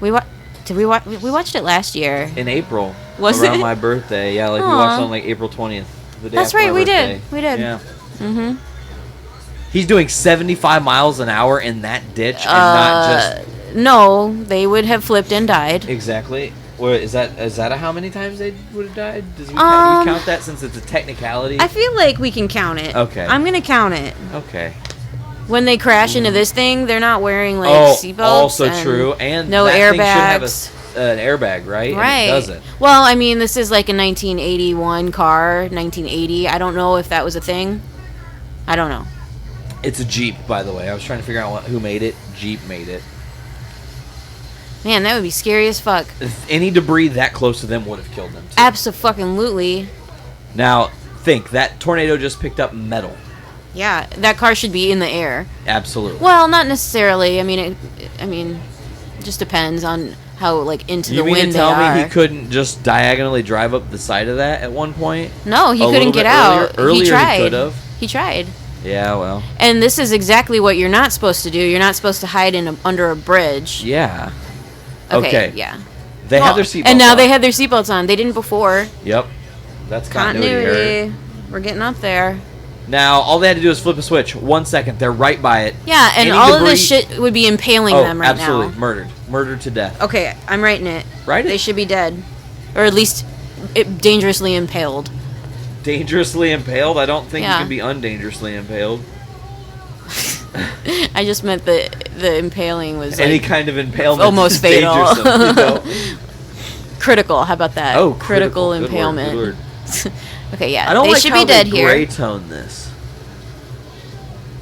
We watched it last year. In April, Was around it? my birthday. Yeah, like we Aw. watched it on like April 20th. The day That's after right, my we birthday. did. We did. Yeah. Mm-hmm. He's doing 75 miles an hour in that ditch and not just No, they would have flipped and died. exactly. Or is that a how many times they would have died? Do we count that since it's a technicality? I feel like we can count it. Okay. I'm gonna count it. Okay. When they crash into this thing, they're not wearing like Oh, seatbelts. also and true. And no that thing should have airbags. an airbag, right? Right. And it doesn't. Well, I mean, this is like a 1981 car, 1980. I don't know if that was a thing. I don't know. It's a Jeep, by the way. I was trying to figure out who made it. Jeep made it. Man, that would be scary as fuck. If any debris that close to them would have killed them. Too. Abso-fucking-lutely. Now, think. That tornado just picked up metal. Yeah, that car should be in the air. Absolutely. Well, not necessarily. I mean, it just depends on how like into You the mean wind to tell they are. me he couldn't just diagonally drive up the side of that at one point? No, he A couldn't little get bit out. Earlier he tried. he could have. He tried. Yeah, well. And this is exactly what you're not supposed to do. You're not supposed to hide under a bridge. Yeah. Okay. Yeah. They had their seatbelts And now on. they had their seatbelts on. They didn't before. Yep. That's continuity error. Continuity. We're getting up there. Now, all they had to do is flip a switch. 1 second. They're right by it. Yeah, and Any all of this debris- shit would be impaling them right absolutely. now. Murdered. Murdered to death. Okay, I'm writing it. Write it. They should be dead. Or at least dangerously impaled. Dangerously impaled? I don't think Yeah. you can be undangerously impaled. I just meant the impaling was Any like kind of impalement almost is fatal. dangerous, critical. How about that? Oh, critical Good word, impalement. good word. Okay, yeah. I don't they like should how be dead they here. gray tone this.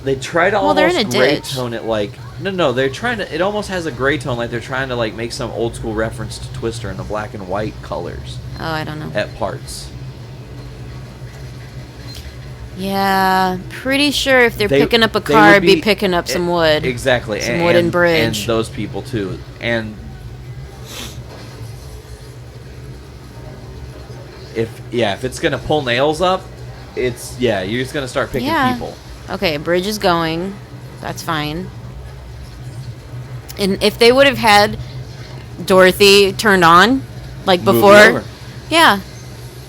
They try to Well, they're almost in a gray ditch. tone it like no. They're trying to. It almost has a gray tone, like they're trying to like make some old school reference to Twister in the black and white colors Oh, I don't know. at parts. Yeah, pretty sure if they're They- picking up a they car, would it'd be be- picking up some wood. Exactly, Some wooden and bridge. those people too, and if it's gonna pull nails up, you're just gonna start picking Yeah. people. Okay, a bridge is going. That's fine. And if they would have had Dorothy turned on, like Movie before, over. yeah,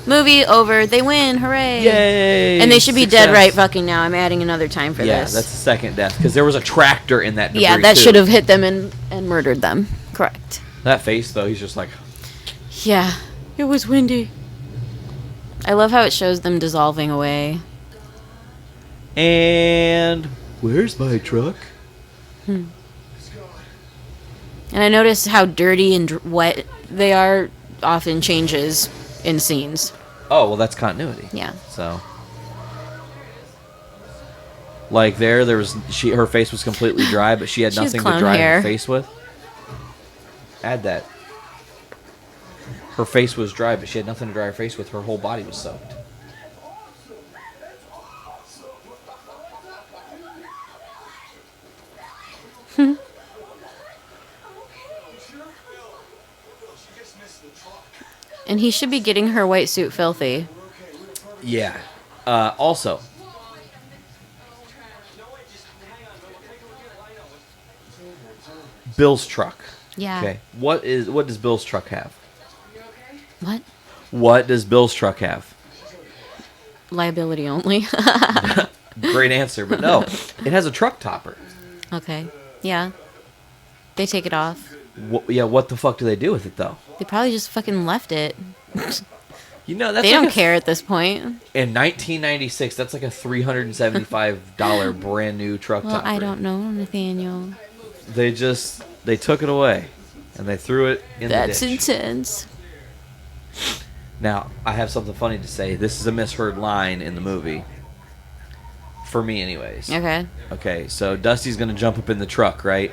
movie over. They win, hooray! Yay! And they should be dead Success. right fucking now. I'm adding another time for Yeah, this. that's the second death because there was a tractor in that debris. Yeah, that too. should have hit them and murdered them. Correct. That face though, he's just like, Yeah, it was windy. I love how it shows them dissolving away. and where's my truck? And I noticed how dirty and wet they are often changes in scenes. Oh, well, that's continuity. Yeah. So, like there was her face was completely dry, but she had She has nothing to clown dry hair. her face with. Add that. Her face was dry, but she had nothing to dry her face with. Her whole body was soaked. And he should be getting her white suit filthy. Yeah. Also, Bill's truck. Yeah. Okay. What does Bill's truck have? What? What does Bill's truck have? Liability only. Great answer, but no. It has a truck topper. Okay. Yeah. They take it off. What the fuck do they do with it, though? They probably just fucking left it. You know, that's They like don't care at this point. In 1996, that's like a $375 brand new truck Well, topper. I don't know, Nathaniel. They took it away, and they threw it in That's the ditch. intense. Now, I have something funny to say. This is a misheard line in the movie. For me, anyways. Okay. Okay, so Dusty's going to jump up in the truck, right?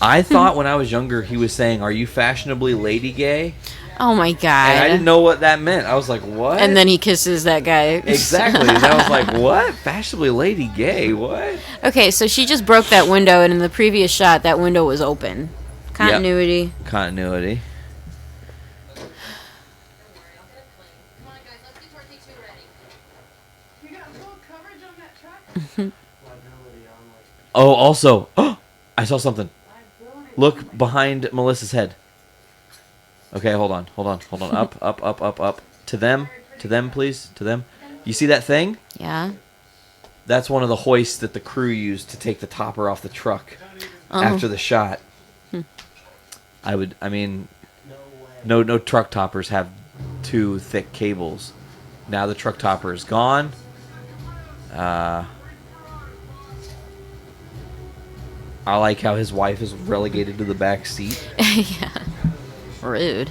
I thought when I was younger he was saying, "Are you fashionably lady gay?" Oh my god. And I didn't know what that meant. I was like, what? And then he kisses that guy. Exactly. And I was like, what? Fashionably lady gay? What? Okay, so she just broke that window, and in the previous shot, that window was open. Continuity. Continuity. Come on, guys, let's get Dorothy 2 ready. You got full coverage on that truck? Liability on like Oh, also, I saw something. Look behind Melissa's head. Okay, hold on. Up. To them, please, to them. You see that thing? Yeah. That's one of the hoists that the crew used to take the topper off the truck Oh. after the shot. No truck toppers have two thick cables. Now the truck topper is gone. I like how his wife is relegated to the back seat. Yeah. Rude.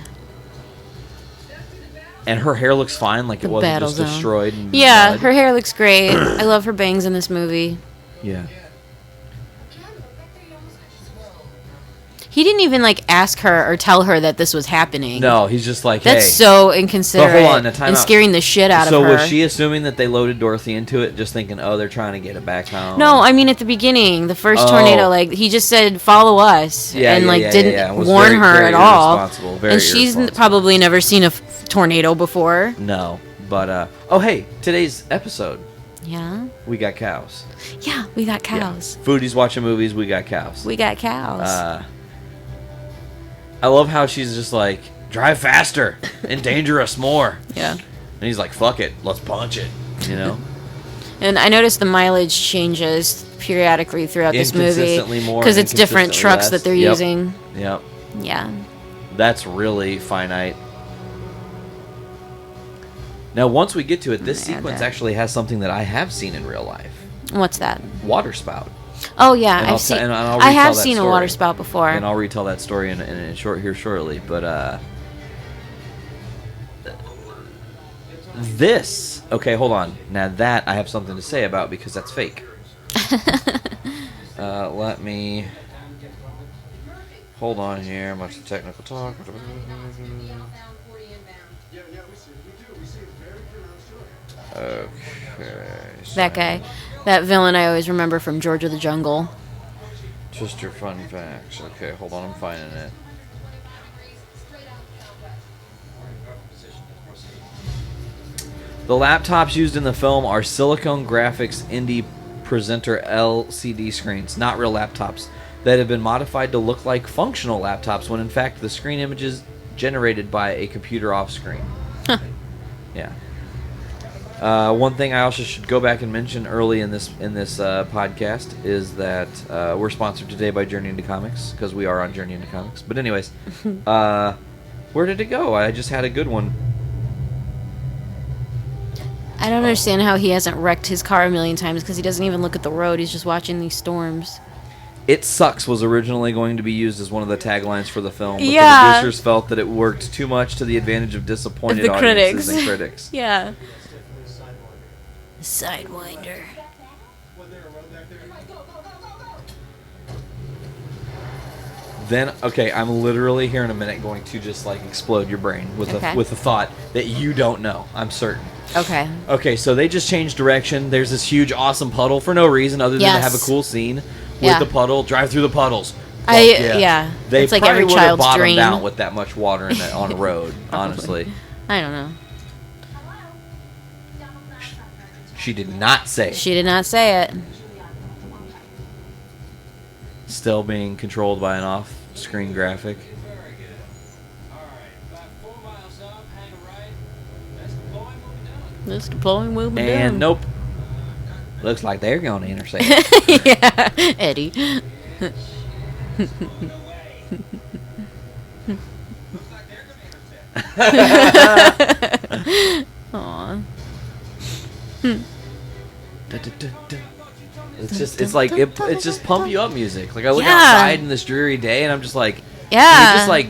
And her hair looks fine, like The it wasn't battle just zone. destroyed. In Yeah, mud. her hair looks great. I love her bangs in this movie. Yeah. He didn't even ask her or tell her that this was happening. No, he's just like, That's hey. so inconsiderate But hold on, now time and out. scaring the shit out So of her. was she assuming that they loaded Dorothy into it, just thinking, oh, they're trying to get it back home? No, I mean at the beginning, the first Oh. tornado, he just said follow us, and didn't Was warn very, her very at all. irresponsible, very And she's irresponsible. probably never seen a tornado before. No, but oh hey, today's episode Yeah, we got cows. yeah, we got cows. Yeah. Foodies watching movies. We got cows. We got cows. I love how she's just like, drive faster, endanger us more. Yeah. And he's like, fuck it, let's punch it. You know. And I noticed the mileage changes periodically throughout this movie Inconsistently more, because it's different inconsistently trucks less. that they're Yep. using. Yep. Yeah. That's really finite. Now, once we get to it, this I'm gonna add sequence that. actually has something that I have seen in real life. What's that? Water spout. Oh yeah, And I'll I've t- seen. and I'll I retell have that seen a story. water spout before. And I'll retell that story in shortly. But this, okay, hold on. Now that I have something to say about because that's fake. Let me hold on here. Much technical talk. Southbound 40 inbound. yeah, we see a very pronounced short. Okay. That guy, that villain I always remember from George of the Jungle. Just your fun facts. Okay, hold on. I'm finding it. The laptops used in the film are Silicon Graphics Indie Presenter LCD screens, not real laptops, that have been modified to look like functional laptops when in fact the screen image is generated by a computer off screen. Yeah. One thing I also should go back and mention early in this podcast is that we're sponsored today by Journey into Comics because we are on Journey into Comics. But anyways, where did it go? I just had a good one. I don't understand how he hasn't wrecked his car a million times because he doesn't even look at the road. He's just watching these storms. "It sucks" was originally going to be used as one of the taglines for the film, but the Yeah. producers felt that it worked too much to the advantage of disappointed The audiences critics. and critics. Yeah. Sidewinder. Sidewinder. Was there a road back there? Then, okay, I'm literally here in a minute going to just like explode your brain with Okay. a thought that you don't know. I'm certain. Okay. Okay, so they just changed direction. There's this huge, awesome puddle for no reason other than to have a Yes. cool scene with Yeah. the puddle. Drive through the puddles. Yeah. They It's like probably every would have child's bottomed dream. out with that much water in on a road. Honestly, I don't know. she did not say. She did not say it. Still being controlled by an off-screen graphic. This deploying moving And down. nope. Looks like they're going to intersect. Yeah, Eddie. Aw. It's just, it's like, it's just pump you up music. Like, I look Yeah. outside in this dreary day and I'm just like, Yeah. can we just like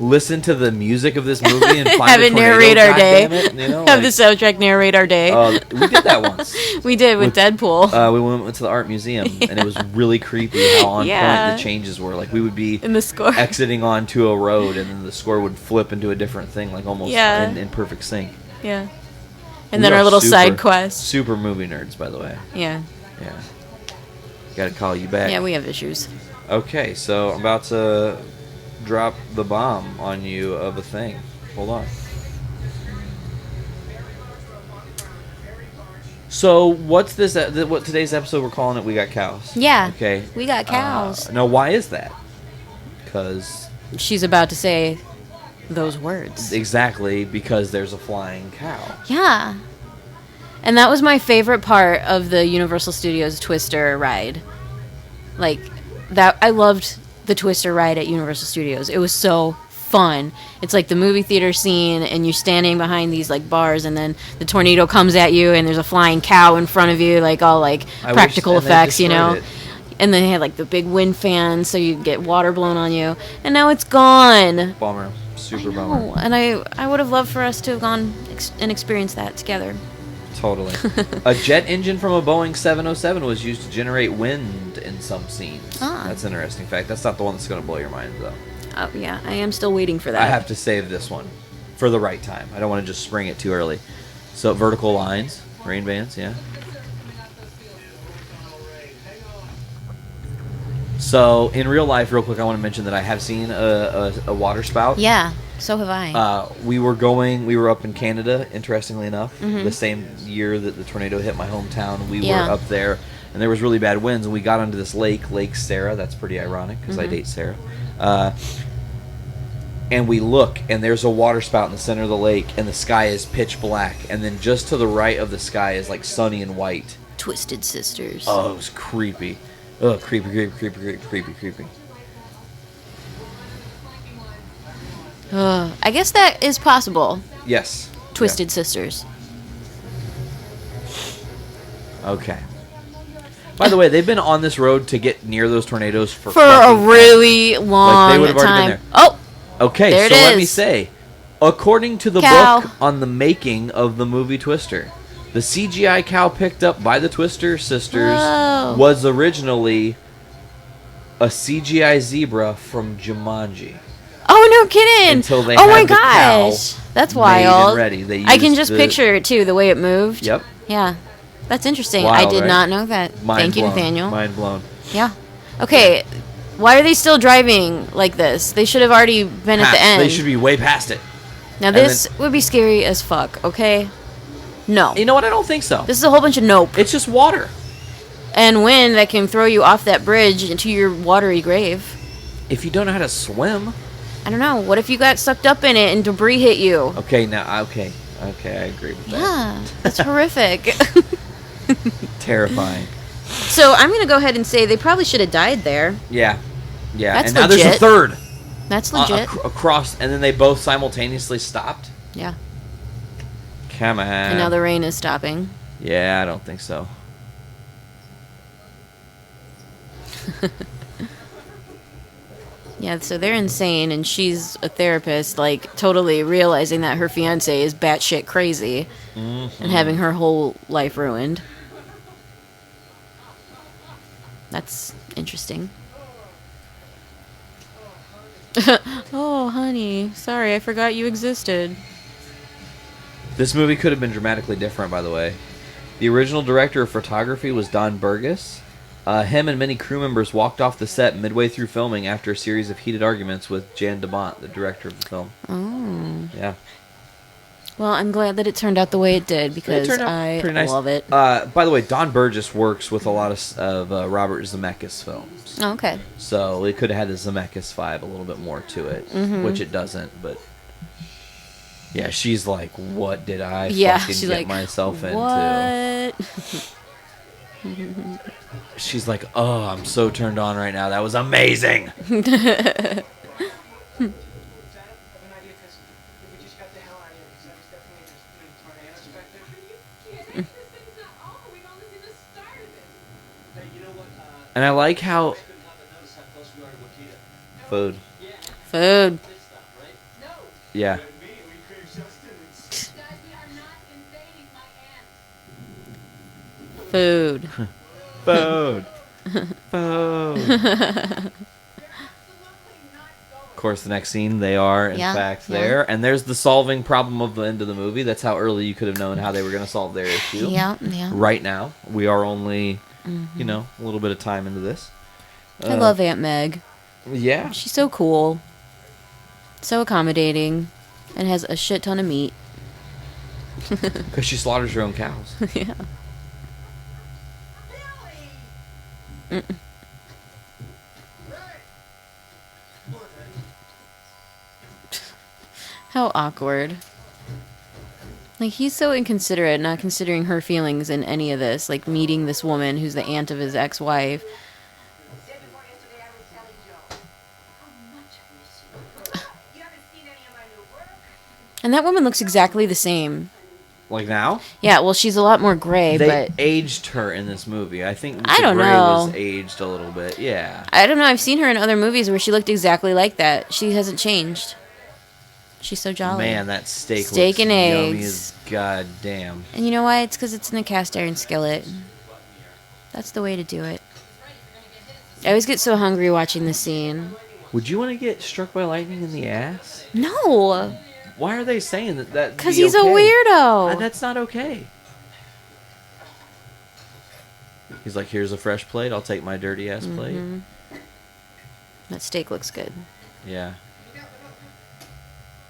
listen to the music of this movie and find Have a it tornado, narrate our day. goddammit? You know, Have like, the soundtrack narrate our day. we did that once. We did with Deadpool. We went to the art museum and it was really creepy how on Yeah. point the changes were. Like, we would be In the score. exiting onto a road and then the score would flip into a different thing, like almost Yeah. in perfect sync. Yeah. And We then are our little super- side quest. Super movie nerds, by the way. Yeah. Yeah. Gotta call you back. Yeah, we have issues. Okay, so I'm about to drop the bomb on you of a thing. Hold on. So what's this? What today's episode we're calling it? We got cows. Yeah. Okay. We got cows. Now, why is that? Because She's about to say those words. exactly because there's a flying cow. Yeah. And that was my favorite part of the Universal Studios Twister ride. Like, that, I loved the Twister ride at Universal Studios. It was so fun. It's like the movie theater scene, and you're standing behind these like bars, and then the tornado comes at you, and there's a flying cow in front of you, like all like I practical wish- and they effects, you know. destroyed it. And then they had like the big wind fan, so you get water blown on you. And now it's gone. Bummer. Super I bummer. know. And I would have loved for us to have gone and experienced that together. Totally. A jet engine from a Boeing 707 was used to generate wind in some scenes. Ah. That's an interesting fact. That's not the one that's going to blow your mind, though. Oh yeah, I am still waiting for that. I have to save this one for the right time. I don't want to just spring it too early. So, vertical lines, rain bands, yeah. So, in real life, real quick, I want to mention that I have seen a water spout. Yeah, so have I. We were up in Canada, interestingly enough, the same year that the tornado hit my hometown. We Yeah. were up there, and there was really bad winds, and we got onto this Lake Sarah. That's pretty ironic, because I date Sarah. And we look, and there's a water spout in the center of the lake, and the sky is pitch black, and then just to the right of the sky is like sunny and white. Twisted Sisters. Oh, it was creepy. Oh, creepy. I guess that is possible. Yes. Twisted Sisters. Yeah. Okay. By the way, they've been on this road to get near those tornadoes for For a fucking really long Like, they would have already time. been there. Oh, Okay, There so it let me is. say, according to the Cow. book on the making of the movie Twister, the CGI cow picked up by the Twister sisters Oh. was originally a CGI zebra from Jumanji. oh no kidding! Until they oh my had the cow gosh, that's made wild. and ready. They I can used just the- picture it too, the way it moved. Yep. Yeah, that's interesting. Wild, I did right? not know that. Mind Thank you, blown. Nathaniel. Mind blown. Yeah. Okay. Why are they still driving like this? They should have already been at the Past- end. They should be way past it. Now this would be scary as fuck. Okay. No. You know what? I don't think so. This is a whole bunch of nope. It's just water. And wind that can throw you off that bridge into your watery grave. If you don't know how to swim. I don't know. What if you got sucked up in it and debris hit you? Okay, now, okay, I agree with that. Yeah, that's horrific. Terrifying. So I'm gonna go ahead and say they probably should have died there. Yeah. That's and now there's a legit. third. That's legit. Across, and then they both simultaneously stopped. Yeah. Come on. And now the rain is stopping. Yeah, I don't think so. Yeah, so they're insane, and she's a therapist, like, totally realizing that her fiancé is batshit crazy and having her whole life ruined. That's interesting. Oh, honey. Sorry, I forgot you existed. This movie could have been dramatically different, by the way. The original director of photography was Don Burgess. Him and many crew members walked off the set midway through filming after a series of heated arguments with Jan de Bont, the director of the film. Oh. Yeah. Well, I'm glad that it turned out the way it did, because I nice. love it. By the way, Don Burgess works with a lot of Robert Zemeckis films. Oh, okay. So it could have had the Zemeckis vibe a little bit more to it, which it doesn't, but... Yeah, she's like, what did I fucking get like, myself into? She's like, oh, I'm so turned on right now. That was amazing. And I like how... Food. Food. Yeah. Food. Food. Food. Of course, the next scene, they are, in fact, there. And there's the solving problem of the end of the movie. That's how early you could have known how they were going to solve their issue. Yeah. Right now. We are only, a little bit of time into this. I love Aunt Meg. Yeah. She's so cool. So accommodating. And has a shit ton of meat. Because she slaughters her own cows. Yeah. How awkward. Like, he's so inconsiderate, not considering her feelings in any of this. Like, meeting this woman who's the aunt of his ex-wife. And that woman looks exactly the same. Like now? Yeah, well, she's a lot more gray, they but... aged her in this movie. I think I don't Gray know. was aged a little bit. Yeah. I don't know. I've seen her in other movies where she looked exactly like that. She hasn't changed. She's so jolly. Man, that steak and yummy eggs. as goddamn. And you know why? It's because it's in a cast iron skillet. That's the way to do it. I always get so hungry watching this scene. Would you want to get struck by lightning in the ass? No. Why are they saying that? Because he's a weirdo. That's not okay. He's like, here's a fresh plate. I'll take my dirty ass plate. That steak looks good. Yeah.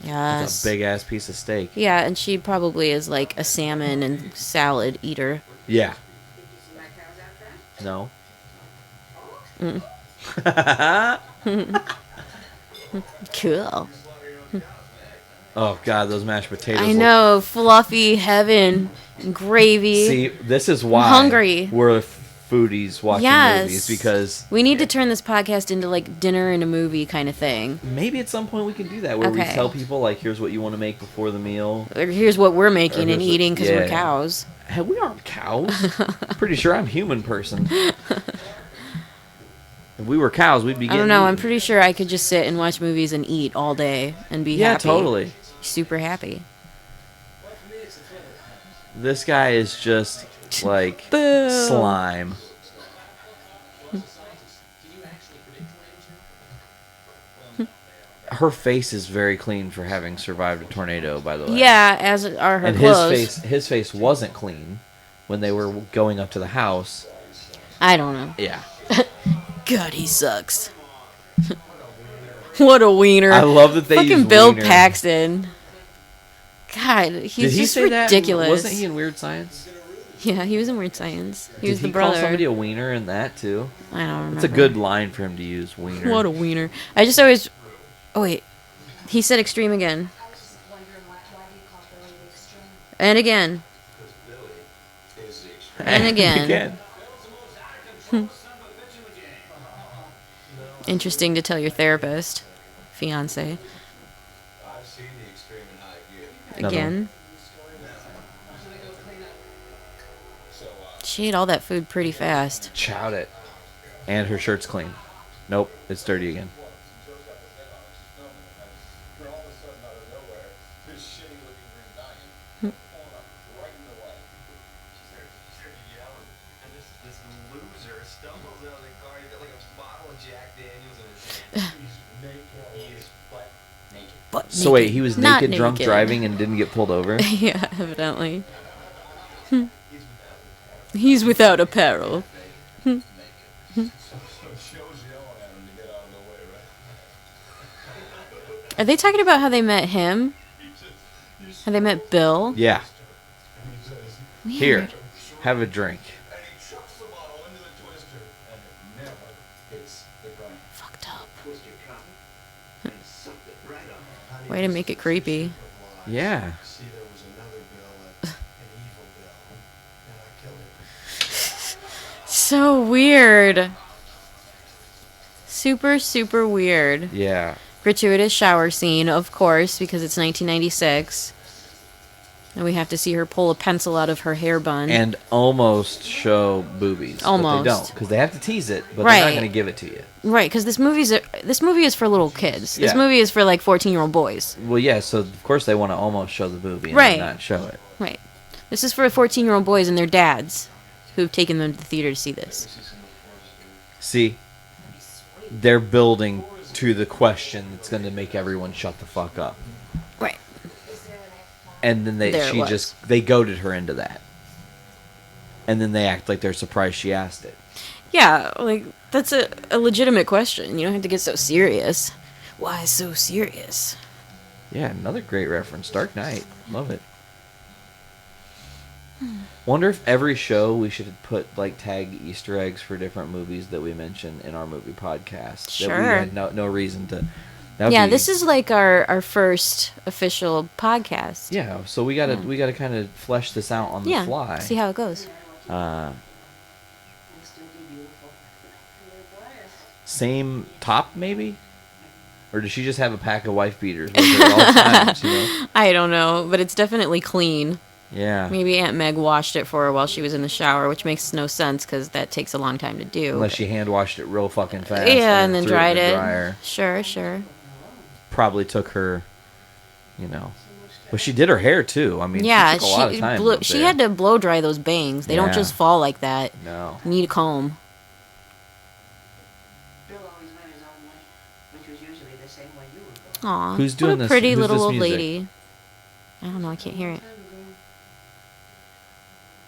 Yes. It's a big ass piece of steak. Yeah, and she probably is like a salmon and salad eater. Yeah. No. Cool. Oh god, those mashed potatoes. I know, fluffy heaven, gravy. See, this is why I'm hungry. We're foodies watching movies, because we need to turn this podcast into like dinner and a movie kind of thing. Maybe at some point we can do that, where we tell people like, here's what you want to make before the meal, or here's what we're making and eating because we're cows. Hey, we aren't cows. Pretty sure I'm a human person. If we were cows, we'd be getting... I don't know. eaten. I'm pretty sure I could just sit and watch movies and eat all day and be happy. Yeah, totally. Super happy. This guy is just like Boo. slime. Her face is very clean for having survived a tornado, by the way. Yeah, as are her and clothes. his face wasn't clean when they were going up to the house. I don't know. Yeah. God, he sucks. What a wiener. I love that they fucking use Bill wiener. Paxton. God, he's Did he just say ridiculous. That? Wasn't he in Weird Science? Yeah, he was in Weird Science. He was the Did he brother. call somebody a wiener in that too? I don't remember. It's a good line for him to use, wiener. What a wiener. I just always... Oh, wait. He said extreme again. And again. And again. Interesting to tell your therapist. Fiance. Again. She ate all that food pretty fast. Chowed it. And her shirt's clean. Nope, it's dirty again. But So wait, he was Not naked, drunk, naked. driving, and didn't get pulled over? Yeah, evidently. He's without apparel. Are they talking about how they met him? How they met Bill? Yeah. Weird. Here, have a drink. Fucked up. Way to make it creepy. Yeah. See, there was another Bill, an evil Bill, and I killed him. So weird. Super, super weird. Yeah. Gratuitous shower scene, of course, because it's 1996. And we have to see her pull a pencil out of her hair bun. And almost show boobies. Almost. But they don't, because they have to tease it, but they're Right. not going to give it to you. Right, because this movie is for little kids. This Yeah. movie is for like 14-year-old boys. Well, yeah, so of course they want to almost show the movie and Right. not show it. Right. This is for 14-year-old boys and their dads who've taken them to the theater to see this. See, they're building to the question that's going to make everyone shut the fuck up. Right. And then There it was. they goaded her into that. And then they act like they're surprised she asked it. Yeah, like, that's a legitimate question. You don't have to get so serious. Why so serious? Yeah, another great reference. Dark Knight. Love it. Wonder if every show we should put, like, tag Easter eggs for different movies that we mention in our movie podcast. That we Sure. had no reason to. Yeah, this is like our first official podcast. Yeah, so we gotta kind of flesh this out on the Yeah, fly. see how it goes. Same top, maybe? Or does she just have a pack of wife beaters with her at all times, you know? I don't know, but it's definitely clean. Yeah. Maybe Aunt Meg washed it for her while she was in the shower, which makes no sense because that takes a long time to do. Unless she hand washed it real fucking fast. Yeah, and then threw dried in the it. dryer. Sure. Probably took her, you know. But she did her hair too. I mean, Yeah, she took a lot of time. up she there. had to blow dry those bangs. They don't Yeah. just fall like that. No. You need a comb. Bill always went his own way, which was usually the same way you were going. Aw, Who's doing what a this- pretty who's little this old music? lady. I don't know. I can't hear it.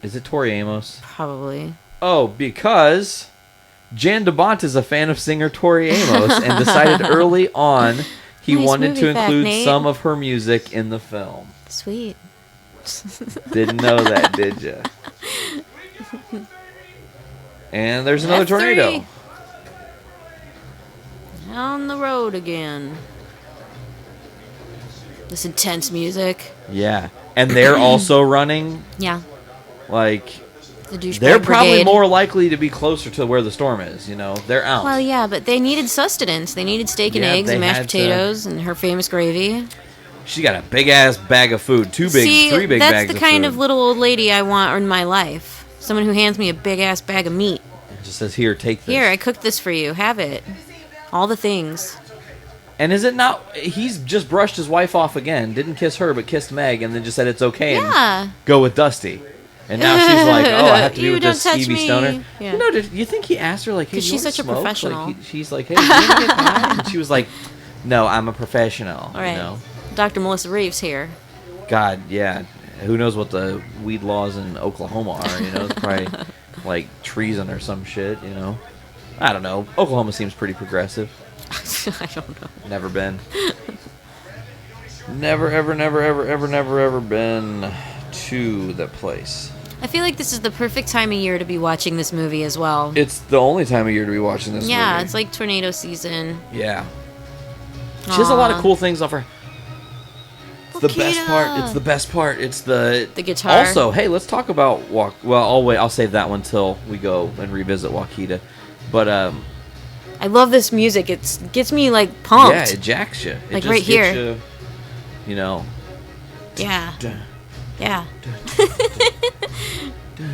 Is it Tori Amos? Probably. Oh, because Jan DeBont is a fan of singer Tori Amos and decided early on he Nice wanted to movie fact, include Nate. some of her music in the film. Sweet. Didn't know that, did ya? And there's another F3. tornado. On the road again. This intense music. Yeah. And they're also running. Yeah. Like, The douchebag they're probably brigade. more likely to be closer to where the storm is, you know? They're out. Well, yeah, but they needed sustenance. They needed steak and Yeah, eggs they and mashed had to- potatoes and her famous gravy. She got a big-ass bag of food. Three big that's bags the of kind food. of little old lady I want in my life. Someone who hands me a big-ass bag of meat. It just says, here, take this. Here, I cooked this for you. Have it. All the things. And is it not... He's just brushed his wife off again. Didn't kiss her, but kissed Meg, and then just said it's okay Yeah. and go with Dusty. And now she's like, oh, I have to be You with don't this touch Stevie me. Stoner. Yeah. You know, did you think he asked her, like, hey, 'Cause do you she's wanna such a smoke? professional. Like, she's like, hey, do you want to get high? And she was like, no, I'm a professional. All right. You know? Dr. Melissa Reeves here. God, yeah. Who knows what the weed laws in Oklahoma are, you know? It's probably like treason or some shit, you know? I don't know. Oklahoma seems pretty progressive. I don't know. Never been. Never, ever been to that place. I feel like this is the perfect time of year to be watching this movie as well. It's the only time of year to be watching this Yeah, movie. it's like tornado season. Yeah. She has a lot of Aw. cool things off her. It's the best Wakita. part. It's the best part. It's the guitar. Also, hey, let's talk about I'll save that one till we go and revisit Wakita. But I love this music. It gets me like pumped. yeah, it jacks you. It Like just right gets here. you know. Yeah. Dun, Yeah.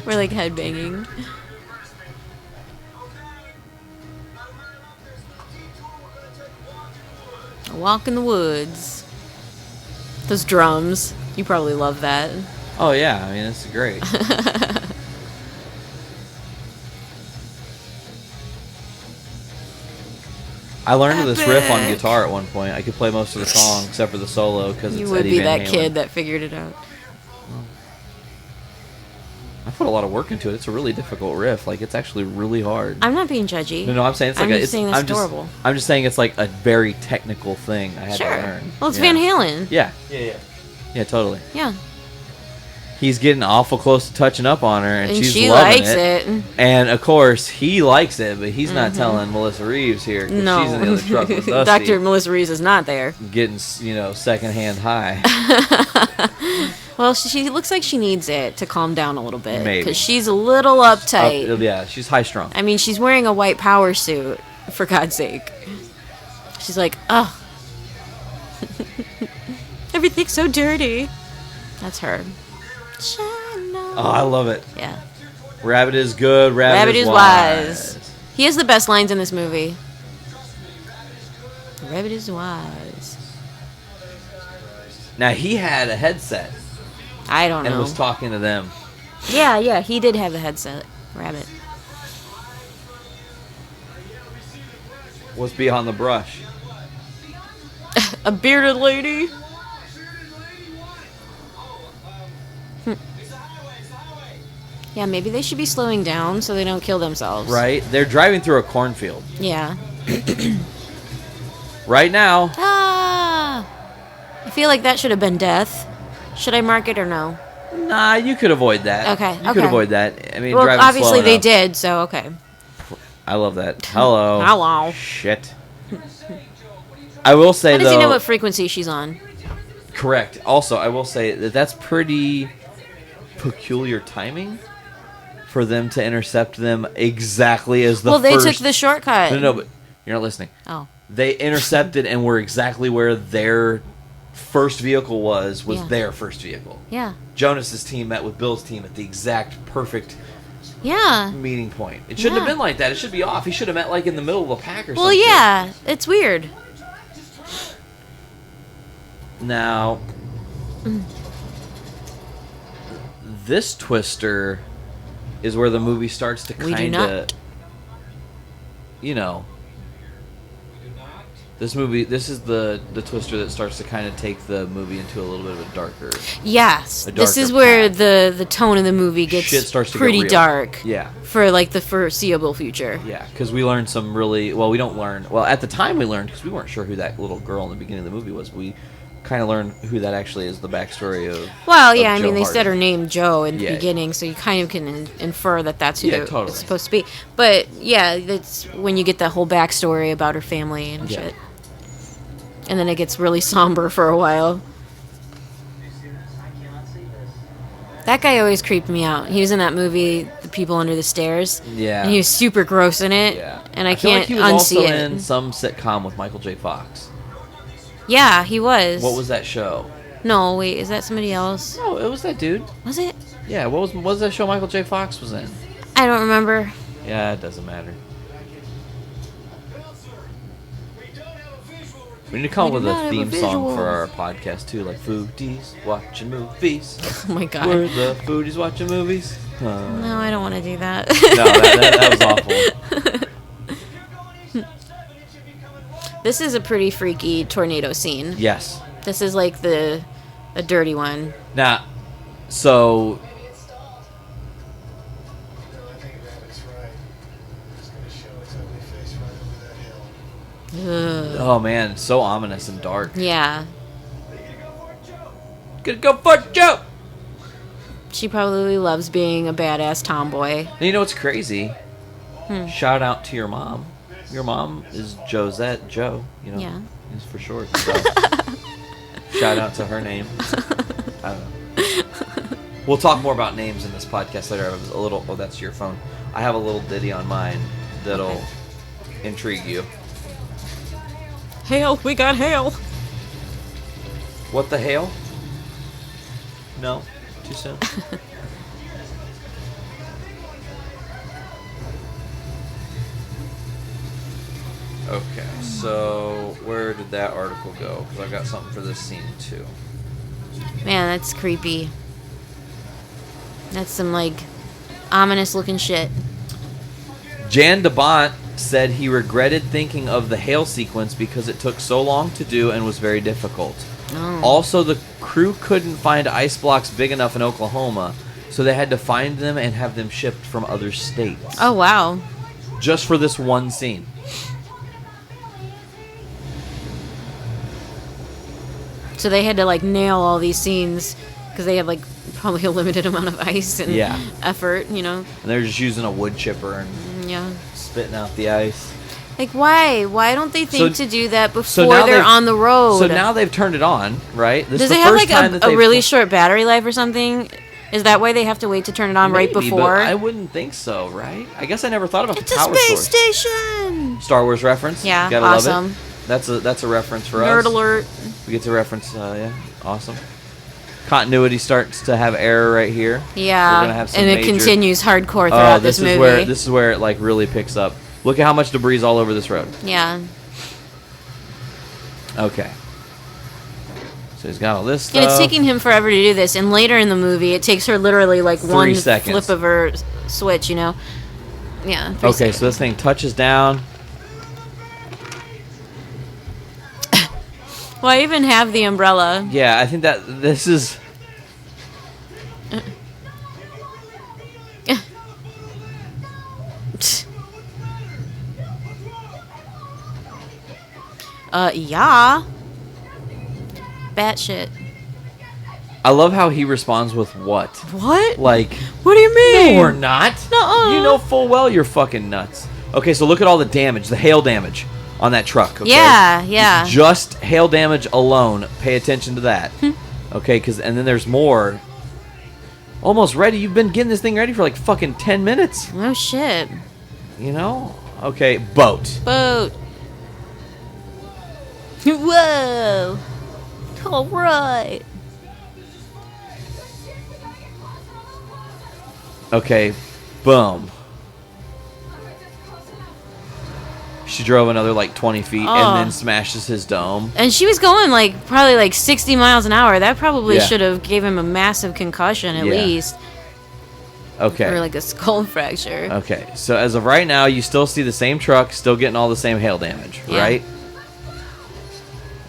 We're like headbanging. A walk in the woods. Those drums. You probably love that. Oh yeah, I mean it's great. I learned this riff on guitar at one point. I could play most of the song except for the solo because it's You would Eddie be Van that Halen. kid that figured it out. I put a lot of work into it. It's a really difficult riff. Like it's actually really hard. I'm not being judgy. No, I'm saying it's like I'm a, just it's saying it's I'm just- adorable. I'm just saying it's like a very technical thing I had Sure. to learn. Well, it's Yeah. Van Halen. Yeah. Yeah, totally. Yeah. He's getting awful close to touching up on her, and she's she loving likes it. it. And of course, he likes it, but he's not telling Melissa Reeves here because No. she's in the other truck with Dusty, Dr. Melissa Reeves is not there. getting secondhand high. Well, she looks like she needs it to calm down a little bit. Maybe. Because she's a little uptight. Yeah, she's high strung. I mean, she's wearing a white power suit, for God's sake. She's like, oh. Everything's so dirty. That's her. Oh, I love it. Yeah. Rabbit is good. Rabbit is wise. He has the best lines in this movie. Rabbit is wise. Now he had a headset I don't and know. was talking to them. Yeah, he did have a headset. Rabbit. What's beyond the brush? A bearded lady. Yeah, maybe they should be slowing down so they don't kill themselves. Right? They're driving through a cornfield. Yeah. Right now. Ah! I feel like that should have been death. Should I mark it or no? Nah, you could avoid that. Okay, You could okay. avoid that. I mean, Well, driving obviously slow they enough. did, so okay. I love that. Hello. Hello. Shit. I will say, How does though... he know what frequency she's on? Correct. Also, I will say that that's pretty peculiar timing for them to intercept them exactly as the Well, they first... took the shortcut. No, but you're not listening. Oh. They intercepted and were exactly where their first vehicle was Yeah. their first vehicle. Yeah. Jonas's team met with Bill's team at the exact perfect Yeah. meeting point. It shouldn't have Yeah. been like that. It should be off. He should have met like in the middle of the pack or something. Well, yeah. It's weird. Now, this twister is where the movie starts to We do kind not. of, you know, this is the twister that starts to kind of take the movie into a little bit of a darker. Yes. A This is darker where path. the tone of the movie gets Shit starts to get pretty real. dark. Yeah. For like the foreseeable future. Yeah, because we learned some really... Well, we don't learn... Well, at the time we learned, because we weren't sure who that little girl in the beginning of the movie was. We kind of learned who that actually is, the backstory of... Well, of yeah, I Joe mean, they Hardy. said her name Joe in the Yeah. beginning, so you kind of can infer that that's who Yeah, totally. it's supposed to be. But, yeah, that's when you get that whole backstory about her family and Yeah. shit. And then it gets really somber for a while. That guy always creeped me out. He was in that movie, The People Under the Stairs. Yeah. And he was super gross in it. Yeah. And I feel can't like he was unsee also it. in some sitcom with Michael J. Fox. Yeah, he was. What was that show? No, wait, is that somebody else? No, it was that dude. Was it? Yeah, what was that show Michael J. Fox was in? I don't remember. Yeah, it doesn't matter. We need to come up We with do a not have a theme song visual. for our podcast too, like Foodies Watching Movies. Oh my god. We're the Foodies Watching Movies. No, I don't want to do that. No, that was awful. This is a pretty freaky tornado scene. Yes. This is like a dirty one. Now, so I think Rabbit's right. It's going to show its ugly face right over that hill. Ugh. oh man, it's so ominous and dark. Yeah. Gonna go for Joe. She probably loves being a badass tomboy. And you know what's crazy? Shout out to your mom. Your mom is Josette Joe. You know, Yeah. is for short. So shout out to her name. I don't know. We'll talk more about names in this podcast later. I have a little. Oh, that's your phone. I have a little ditty on mine that'll intrigue you. Hail, we got hail. What the hail? No, too soon. Okay, so where did that article go? Because I've got something for this scene too. Man, that's creepy. That's some, like, ominous looking shit. Jan DeBont said he regretted thinking of the hail sequence because it took so long to do and was very difficult. Oh. Also, the crew couldn't find ice blocks big enough in Oklahoma, so they had to find them and have them shipped from other states. Oh, wow. Just for this one scene. So they had to, like, nail all these scenes because they had, like, probably a limited amount of ice and effort, you know? And they're just using a wood chipper and Yeah. spitting out the ice. Like, why? Why don't they think So- to do that now before they're they've- on the road? So now they've turned it on, right? This Does is it the have, first like, time that a they've- really short battery life or something? Is that why they have to wait to turn it on right Maybe, before? but I wouldn't think so, right? I guess I never thought about It's the a power space source. station! Star Wars reference. Yeah, Gotta awesome. Love it. That's a reference for us. Nerd alert. We get to reference. Yeah, awesome. Continuity starts to have error right here. Yeah, We're gonna have some and it major- continues hardcore throughout this movie. This is where it like really picks up. Look at how much debris is all over this road. Yeah. Okay. So he's got all this stuff. And it's taking him forever to do this, and later in the movie, it takes her literally like 3 one seconds. flip of her switch, you know? Yeah. 3 Okay, seconds. so this thing touches down. Well, I even have the umbrella. Yeah, I think that this is. Yeah. Batshit. I love how he responds with what? What? Like, What do you mean? no, we're not. Nuh-uh. You know full well you're fucking nuts. Okay, so look at all the damage, the hail damage on that truck. Okay? Yeah, yeah. Just hail damage alone. Pay attention to that. Hmm. Okay, and then there's more. Almost ready. You've been getting this thing ready for like fucking 10 minutes. Oh, shit. You know? Okay, boat. Boat. Whoa. All right. Okay, boom. She drove another like 20 feet Oh. and then smashes his dome. And she was going like probably like 60 miles an hour. That probably Yeah. should have gave him a massive concussion at Yeah. least. Okay. Or like a skull fracture. Okay, so as of right now, you still see the same truck, still getting all the same hail damage, Yeah. right?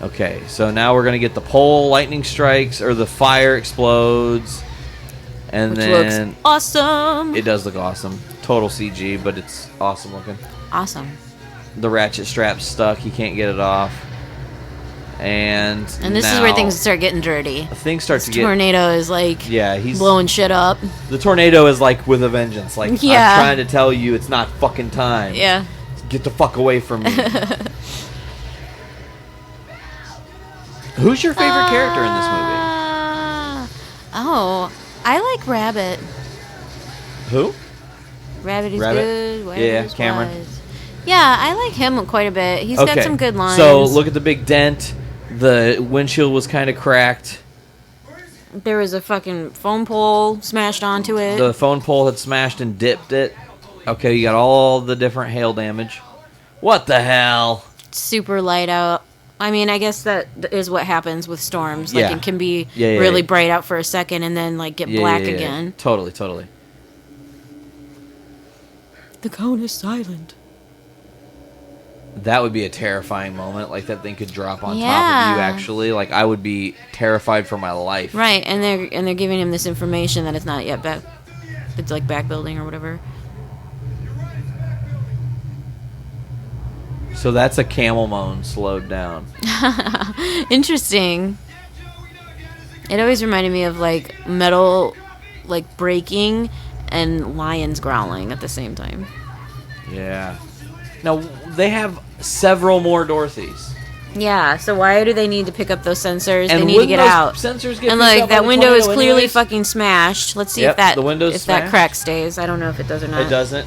Okay, so now we're going to get the pole lightning strikes, or the fire explodes, and Which then looks awesome. it does look awesome. Total CG, but it's awesome looking. Awesome. The ratchet strap's stuck, he can't get it off. And this is where things start getting dirty. Things start to get... Tornado is like Yeah, he's... blowing shit up. The tornado is like with a vengeance. Like, Yeah. I'm trying to tell you it's not fucking time. Yeah. Get the fuck away from me. Who's your favorite character in this Oh, I like Rabbit. movie? Who? Rabbit is Rabbit? good. Rabbit Yeah, is Cameron. wise. Yeah, I like him quite a bit. He's got some good lines. So look at the big dent. The windshield was kind of cracked. There was a fucking phone pole smashed onto it. The phone pole had smashed and dipped it. Okay, you got all the different hail damage. What the hell? Super light out. I mean, I guess that is what happens with storms. Like, Yeah. it can be Yeah, really yeah. bright out for a second and then, like, get black again. Totally, totally. The cone is silent. That would be a terrifying moment. Like, that thing could drop on top of Yeah. you, actually. Like, I would be terrified for my life. Right, and they're giving him this information that it's not yet back. It's like back building or whatever. So that's a camel moan slowed down. Interesting. It always reminded me of like metal, like breaking, and lions growling at the same time. Yeah. Now, they have several more Dorothys. Yeah, so why do they need to pick up those sensors? And they need to wouldn't get those out. sensors get And picked like up by that the window is tornado clearly anyways? fucking smashed. Let's see Yep, if that the window's if that smashed. crack stays. I don't know if it does or not. It doesn't.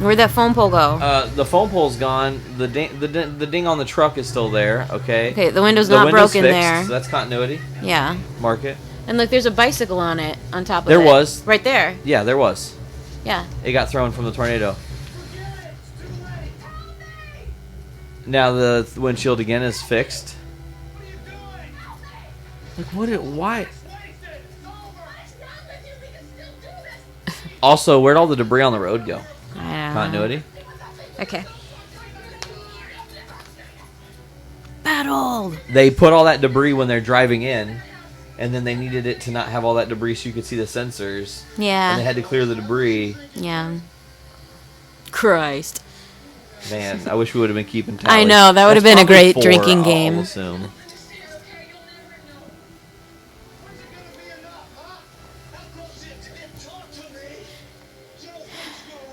Where'd that phone pole go? The phone pole's gone. The ding on the truck is still there. Okay. Okay, the window's The not window's broken fixed, there. So that's continuity. Yeah. Mark it. And look, there's a bicycle on it, on top of There it. was. Right there. Yeah, there was. Yeah. It got thrown from the tornado. Now the windshield again is fixed. Like why? Also, where'd all the debris on the road go? Continuity. Okay. Battle. They put all that debris when they're driving in, and then they needed it to not have all that debris so you could see the sensors. Yeah. And they had to clear the debris. Yeah. Christ. Man, I wish we would have been keeping tally. I know, that would have been a great 4, drinking I'll game. assume.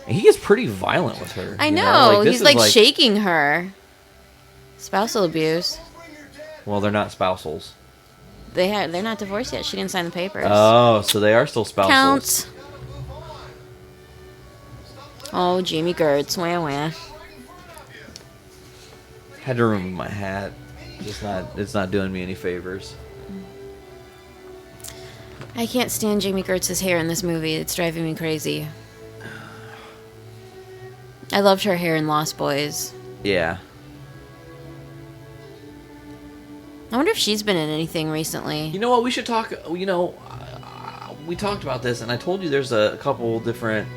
And he gets pretty violent with her. I you know. this He's is like shaking her. Spousal abuse. Well, they're not spousals. They're not divorced yet. She didn't sign the papers. Oh, so they are still spousals. Counts. Oh, Jamie Gertz. Wah wah. Had to remove my hat. It's not doing me any favors. I can't stand Jamie Gertz's hair in this movie. It's driving me crazy. I loved her hair in Lost Boys. Yeah. I wonder if she's been in anything recently. You know what? We should talk. We talked about this, and I told you there's a couple different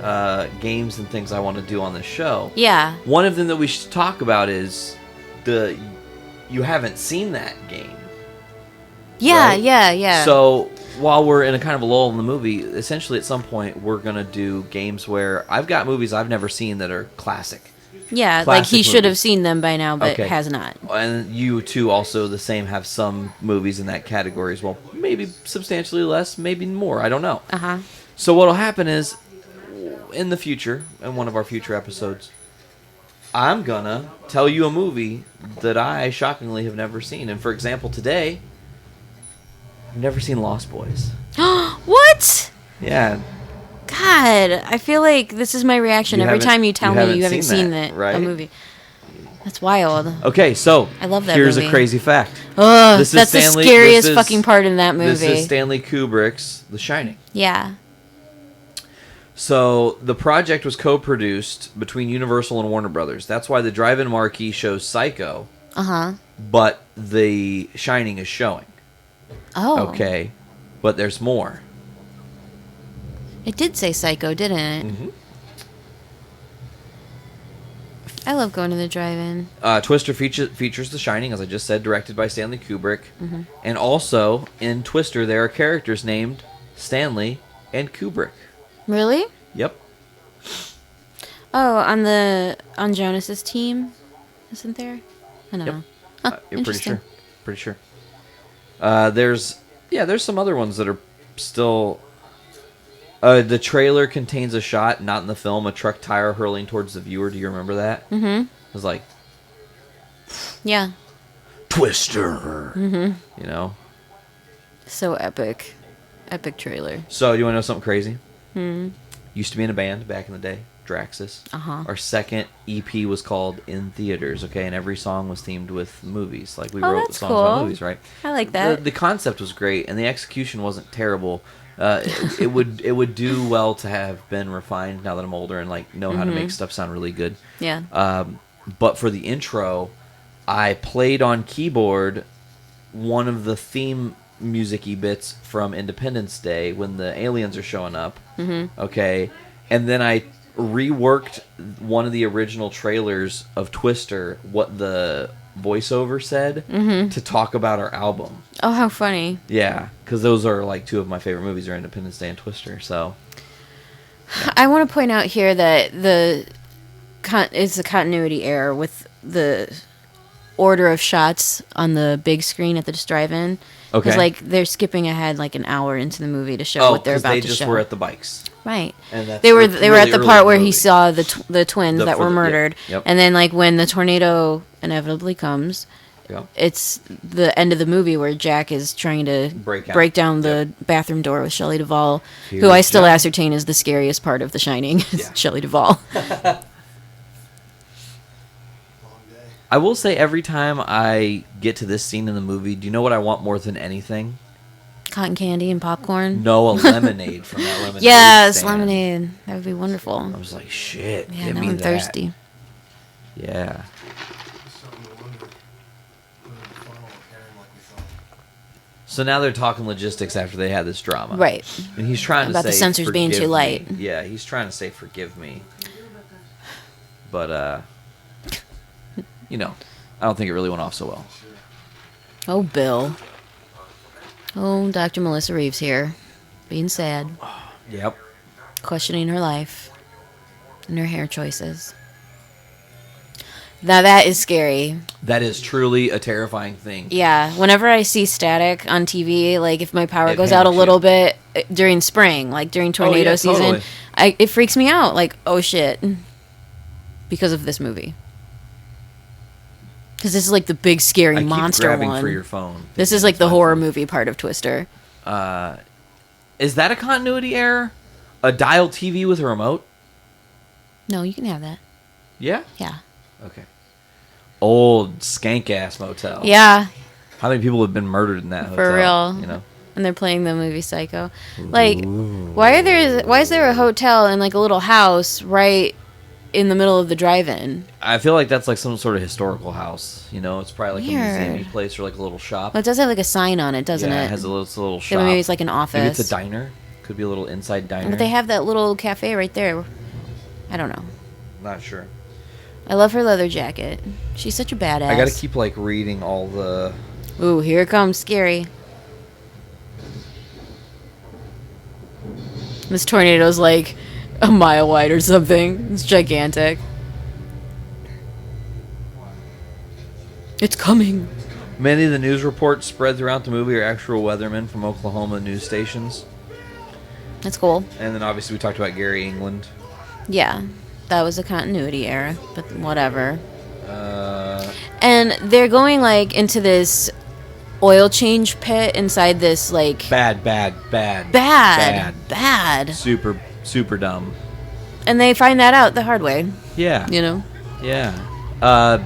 games and things I want to do on this show. Yeah. One of them that we should talk about is you haven't seen that game. Yeah, right? yeah. So while we're in a kind of a lull in the movie, essentially at some point we're gonna do games where I've got movies I've never seen that are classic. Yeah, Classic like he should have movies. seen them by now, but Okay. has not. And you too also the same have some movies in that category as well. Maybe substantially less, maybe more. I don't know. Uh-huh. So what'll happen is, in the future, in one of our future episodes, I'm gonna tell you a movie that I shockingly have never seen. And for example, today, I've never seen Lost Boys. What? Yeah. God, I feel like this is my reaction You every haven't- time you tell you me haven't you haven't seen seen that, a right? movie. That's wild. Okay, so I love that here's movie. a crazy fact. Ugh, This is that's the Stanley- scariest this is- fucking part in that movie. This is Stanley Kubrick's The Shining. Yeah. So the project was co-produced between Universal and Warner Brothers. That's why the drive-in marquee shows Psycho, Uh-huh. but The Shining is showing. Oh. Okay, but there's more. It did say Psycho, didn't it? Mm-hmm. I love going to the drive-in. Twister features The Shining, as I just said, directed by Stanley Kubrick. Mm-hmm. And also, in Twister, there are characters named Stanley and Kubrick. Really? Yep. Oh, on Jonas's team, isn't there? I don't Yep. know. Huh, You're interesting. pretty sure. There's some other ones that are still... the trailer contains a shot, not in the film, a truck tire hurling towards the viewer. Do you remember that? Mm-hmm. It was like, Yeah. Twister! Mm-hmm. You know? So epic. Epic trailer. So, you want to know something crazy? Used to be in a band back in the day, Draxus. Uh-huh. Our second EP was called In Theaters, okay? And every song was themed with movies. Like, we Oh, wrote that's songs about cool. movies, right? I like that. The concept was great, and the execution wasn't terrible. It would do well to have been refined now that I'm older and like know how to make stuff sound really good. Yeah. But for the intro, I played on keyboard one of the theme music-y bits from Independence Day when the aliens are showing up. Mm-hmm. Okay, and then I reworked one of the original trailers of Twister, what the voiceover said, to talk about our album. Oh, how funny. Yeah, because those are like two of my favorite movies are Independence Day and Twister. So I want to point out here that it's a continuity error with the order of shots on the big screen at the drive-in. Okay. Because like they're skipping ahead like an hour into the movie to show what they're about they to just show. were at the bikes. Right. And that's They were really at the early part in where the he movie. saw the twins that were murdered, yep. and then like when the tornado inevitably comes, Yep. it's the end of the movie where Jack is trying to Break down the Yep. bathroom door with Shelley Duvall, who Here's I still Jack. ascertain is the scariest part of The Shining. is Yeah. Shelley Duvall. Long day. I will say every time I get to this scene in the movie, do you know what I want more than anything? Cotton candy and popcorn. No, a lemonade from that lemonade Yes, stand. lemonade. That would be wonderful. I was like, shit, Yeah, give now me I'm that. thirsty. Yeah. Somewhere So now they're talking logistics after they had this drama. Right. And he's trying About to the say, censors being "Forgive too light." me." Yeah, he's trying to say, "Forgive me." But, you know, I don't think it really went off so well. Oh, Bill. Oh, Dr. Melissa Reeves here. Being sad. Yep. Questioning her life. And her hair choices. Now that is scary. That is truly a terrifying thing. Yeah, whenever I see static on TV, like if my power It goes out a panics little you. bit during spring, like during tornado yeah, season, totally. it freaks me out. Like, oh shit. Because of this movie. Because this is like the big scary I keep monster grabbing one. for your phone. This is thinking like it's the my horror phone. movie part of Twister. Is that a continuity error? A dial TV with a remote? No, you can have that. Yeah? Yeah. Okay. Old skank-ass motel. Yeah, How many people have been murdered in that hotel? for real. You know? And they're playing the movie Psycho. Like, why is there a hotel in like a little house right in the middle of the drive-in? I feel like that's like some sort of historical house. You know, it's probably like a Weird. museum place or like a little shop. Well, it does have like a sign on it, doesn't yeah, it? it has it's a little So shop. maybe it's like an office. Maybe it's a diner. Could be a little inside diner. But they have that little cafe right there. I don't know. Not sure. I love her leather jacket. She's such a badass. I gotta keep like reading all the. Ooh, here it comes. Scary. This tornado's like a mile wide or something. It's gigantic. It's coming. Many of the news reports spread throughout the movie are actual weathermen from Oklahoma news stations. That's cool. And then obviously we talked about Gary England. Yeah, that was a continuity error, but whatever. And they're going like into this oil change pit inside this like Bad. Super, super dumb. and they find that out the hard way, Yeah. you know. Yeah.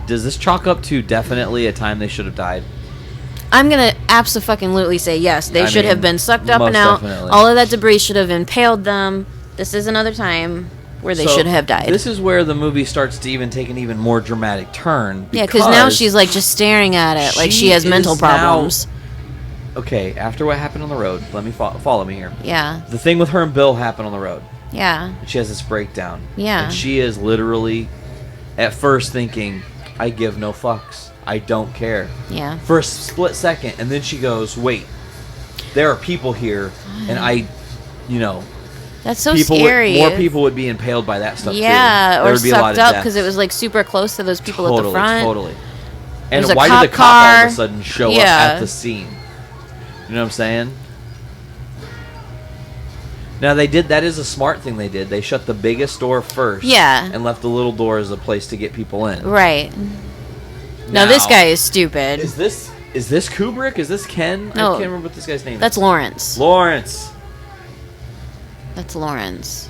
Does this chalk up to definitely a time they should have died? I'm gonna absolutely say yes. They I should have mean, been sucked up most and out. definitely. All of that debris should have impaled them. This is another time where they So, should have died. This is where the movie starts to even take an even more dramatic turn. Yeah, because now she's like just staring at it like she has mental is now- problems. Okay, after what happened on the road, let me follow me here. Yeah, The thing with her and Bill happened on the road. yeah, She has this breakdown. Yeah. And she is literally, at first thinking, I give no fucks. I don't care. yeah. For a split second, and then she goes, wait, there are people here, and I, you know, That's so people scary. more people would be impaled by that stuff too. Yeah, There or would be a lot sucked of up deaths. because it was like super close to those people totally, at the front. Totally. And There's a why cop did the cop all car. of a sudden show Yeah. up at the scene? You know what I'm saying? Now that is a smart thing they did. They shut the biggest door first. Yeah. And left the little door as a place to get people in. Right. Now this guy is stupid. Is this Kubrick? Is this Ken? No. I can't remember what this guy's name That's is. Lawrence. Lawrence. That's Lawrence.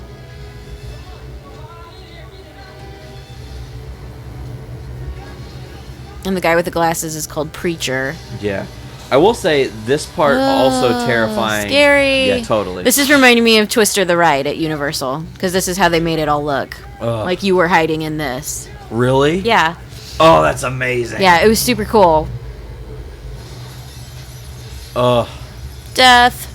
And the guy with the glasses is called Preacher. Yeah. I will say this part also terrifying. Scary. Yeah, totally. This is reminding me of Twister the Ride at Universal because this is how they made it all look. Ugh. Like you were hiding in this. Really? Yeah. Oh, that's amazing. Yeah, it was super cool. Ugh. Death.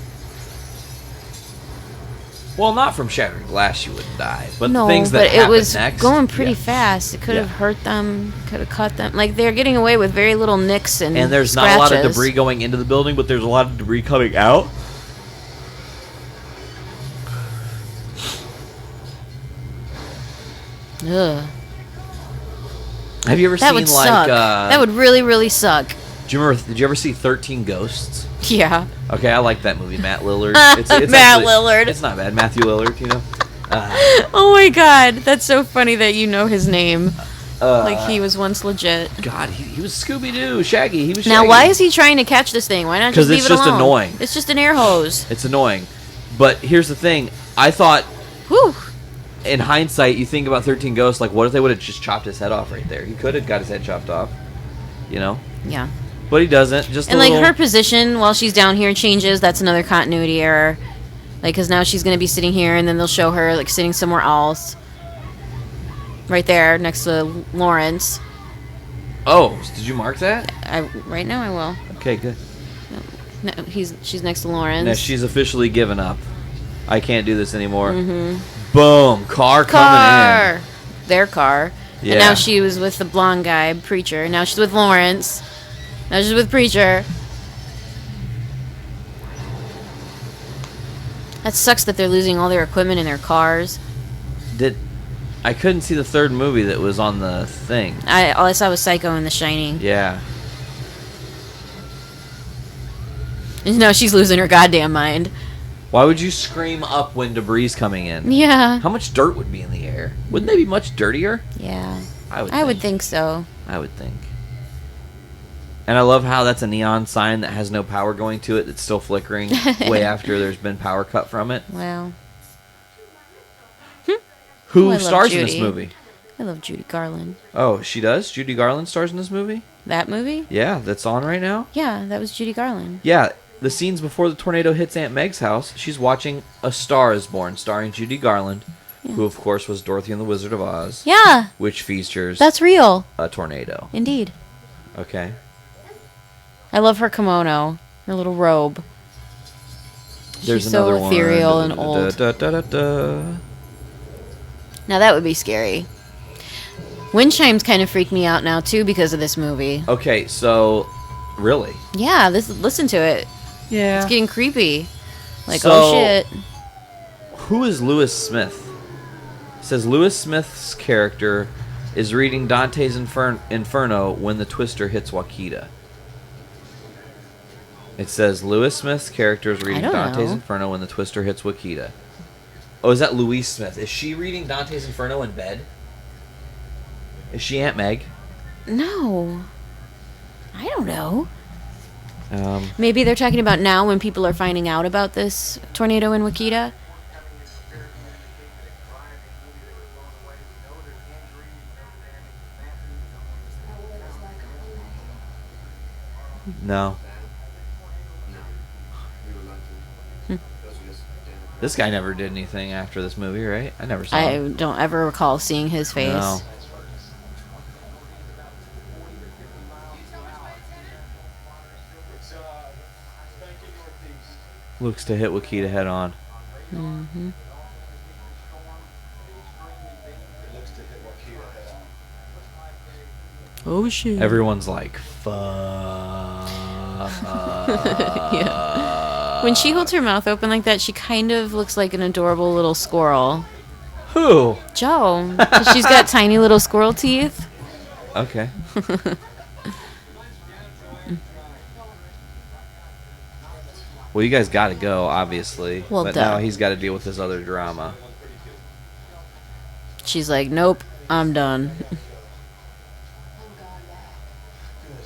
Well, not from shattered glass, you wouldn't die. But No, the things that but it happen was next, going pretty yeah. fast. It could have Yeah. hurt them, could have cut them. Like they're getting away with very little nicks and And there's scratches. not a lot of debris going into the building, but there's a lot of debris coming out. Ugh. Have you ever That seen would like? suck. That would really, really suck. Did you ever see 13 Ghosts? Yeah. Okay, I like that movie. Matt Lillard. Matt Lillard. It's not bad. Matthew Lillard. You know. Oh my god, that's so funny that you know his name. Like he was once legit. God, he was Scooby Doo, Shaggy. He was. Now, Shaggy. why is he trying to catch this thing? Why not just 'Cause leave it's it just alone? annoying. It's just an air hose. It's annoying, but here's the thing. I thought, Whew. in hindsight, you think about 13 Ghosts. Like, what if they would have just chopped his head off right there? He could have got his head chopped off. You know. Yeah. But he doesn't. Just And a like little, her position while she's down here changes. That's another continuity error. Like, because now she's going to be sitting here, and then they'll show her like sitting somewhere else. Right there, next to Lawrence. Oh, did you mark that? Right now I will. Okay, good. No, she's next to Lawrence. Now she's officially given up. I can't do this anymore. Boom! Car coming car. Their car. Yeah. And now she was with the blonde guy, Preacher. Now she's with Lawrence. Now she's with Preacher. That sucks that they're losing all their equipment in their cars. in. I couldn't see the third movie that was on the thing. All I saw was Psycho and The Shining. Yeah. No, she's losing her goddamn mind. Why would you scream up when debris is coming in? Yeah. How much dirt would be in the air? Wouldn't they be much dirtier? Yeah. I would think so. I would think. And I love how that's a neon sign that has no power going to it. That's still flickering way after there's been power cut from it. Well. Who I love stars in this Judy. movie? I love Judy Garland. Oh, she does? Judy Garland stars in this movie? That movie? Yeah, that's on right now? Yeah, that was Judy Garland. Yeah, the scenes before the tornado hits Aunt Meg's house, she's watching A Star is Born, starring Judy Garland, who of course was Dorothy and the Wizard of Oz. Yeah, Which features that's real. a tornado. Indeed. Okay. I love her kimono, her little robe. There's She's so another ethereal one. and old. Da. Now that would be scary. Wind chimes kind of freak me out now too because of this movie. Okay, so really? Yeah, listen to it. Yeah. It's getting creepy. Like, So- oh shit. Who is Lewis Smith? It says Lewis Smith's character is reading Dante's Inferno when the twister hits Wakita. It says Lewis Smith's character is reading don't Dante's know. Inferno when the twister hits Wakita. Oh, is that Louise Smith? Is she reading Dante's Inferno in bed? Is she Aunt Meg? No. I don't know. Maybe they're talking about now when people are finding out about this tornado in Wakita. No. This guy never did anything after this movie, right? I never saw I him. don't ever recall seeing his face. No. It's banking northeast. Looks to hit Wakita head on. Mm-hmm. It looks to hit Wakita head on. Oh shit. Everyone's like, fuck. Yeah. When she holds her mouth open like that, she kind of looks like an adorable little squirrel. Who? Joe. 'Cause she's got tiny little squirrel teeth. Okay. Well, you guys got to go, obviously. Well, but duh. now he's got to deal with this other drama. She's like, nope, I'm done. Good. You'll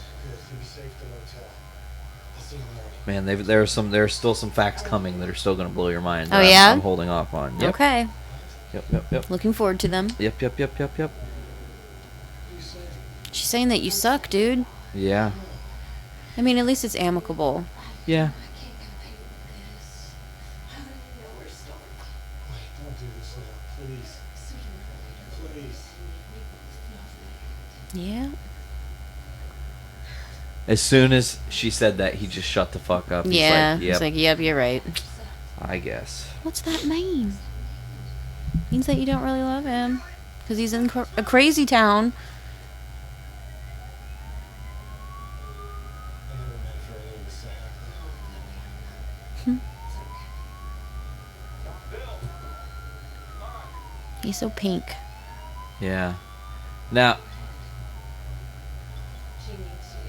be safe at the motel. I'll see you in the morning. Man, there's still some facts coming that are still going to blow your mind. Oh, that I'm- yeah? I'm holding off on. Yep. Okay. Yep. Looking forward to them. Yep. She's saying that you suck, dude. Yeah. I mean, at least it's amicable. Yeah. Wait, don't do this now. Please. Please. Yeah. As soon as she said that, he just shut the fuck up. He's Yeah. Like, yep, It's like, yep, you're right. I guess. What's that mean? Means that you don't really love him. Because he's in a crazy town. I never meant for anything to say. He's so pink. Yeah. Now,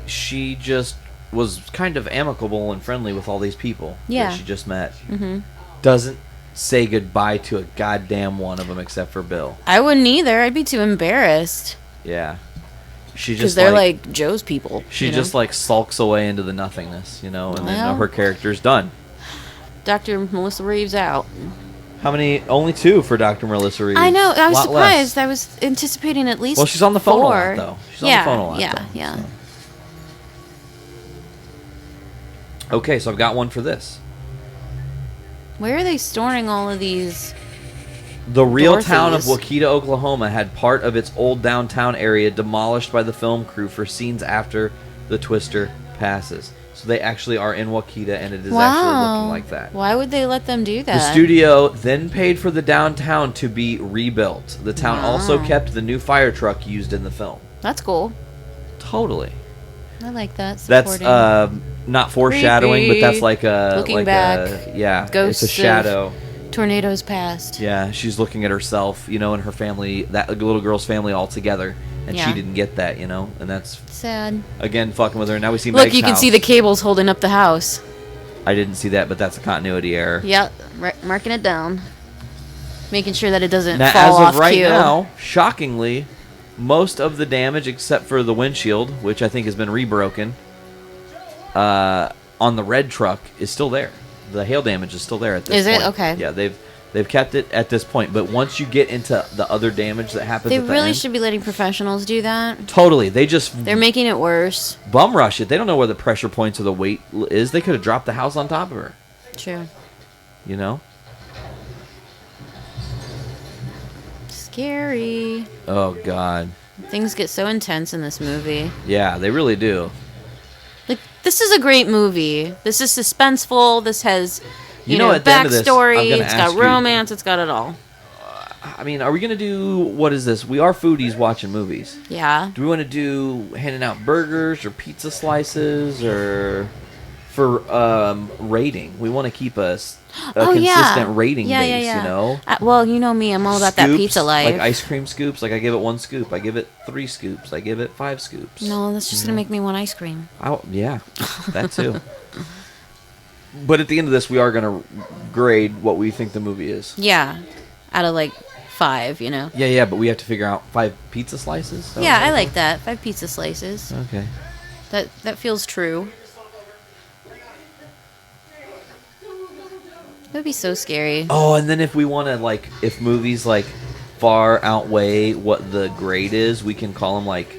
she just was kind of amicable and friendly with all these people Yeah. that she just met. Mm-hmm. Doesn't say goodbye to a goddamn one of them except for Bill. I wouldn't either. I'd be too embarrassed. Yeah. She Because just they're like Joe's people. she you know? just like sulks away into the nothingness, you know, and then Well. her character's done. Dr. Melissa Reeves out. How many? Only 2 for Dr. Melissa Reeves. I know. I was Lot less. surprised. I was anticipating at least Well, she's on the phone a 4. lot, though. She's yeah, on the phone a lot, yeah, though, yeah. so. Okay, so I've got one for this. Where are they storing all of these? The real town of Dorothy's. Wakita, Oklahoma had part of its old downtown area demolished by the film crew for scenes after the twister passes. So they actually are in Wakita, and it is Wow. actually looking like that. Why would they let them do that? The studio then paid for the downtown to be rebuilt. The town also kept the new fire truck used in the film. That's cool. Totally. I like that. That's Supporting. not foreshadowing, but that's like a Looking back, it's a shadow. Tornadoes past. Yeah, she's looking at herself, and her family, that little girl's family all together, and she Yeah. didn't get that, and that's Sad. again fucking with her. Now we see Look, Meg's you can house. see the cables holding up the house. I didn't see that, but that's a continuity error. Yep, marking it down. Making sure that it doesn't Now, fall as off of right cue. now, shockingly, most of the damage except for the windshield, which I think has been rebroken, on the red truck is still there. The hail damage is still there at this Is point. it? Okay. Yeah, they've kept it at this point, but once you get into the other damage that happens They at the really end, should be letting professionals do that. totally, they just They're making it worse. bum rush it. They don't know where the pressure points or the weight is. They could have dropped the house on top of her, True. you know? Scary. Oh, God. Things get so intense in this movie. Yeah, they really do. Like, this is a great movie. This is suspenseful. This has, You know, at the end of this, I'm backstory. gonna It's got ask you- romance. It's got it all. I mean, are we going to do, what is this? We are foodies watching movies. Yeah. Do we want to do handing out burgers or pizza slices or for rating? We want to keep a consistent rating base, you know? Well, you know me. I'm all about that Scoops, pizza life. Like ice cream scoops. Like I give it 1 scoop. I give it 3 scoops. I give it 5 scoops. No, that's just going to make me want ice cream. Yeah, that too. But at the end of this, we are going to grade what we think the movie is. Yeah. Out of like 5, you know? Yeah, but we have to figure out 5 pizza slices? So Yeah, I like that. 5 pizza slices. Okay. That feels true. That would be so scary. Oh, and then if we want to, like, if movies, like, far outweigh what the grade is, we can call them, like,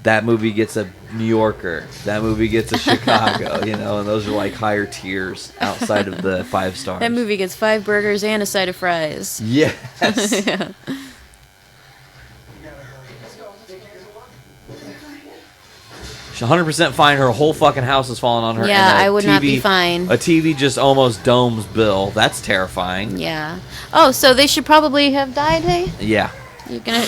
that movie gets a New Yorker, that movie gets a Chicago, you know, and those are, like, higher tiers outside of the 5 stars. That movie gets 5 burgers and a side of fries. Yes. Yeah. She's 100% fine. Her whole fucking house is falling on her. Yeah, and a I would not be fine. A TV just almost domes Bill. That's terrifying. Yeah. Oh, so they should probably have died, hey? Yeah.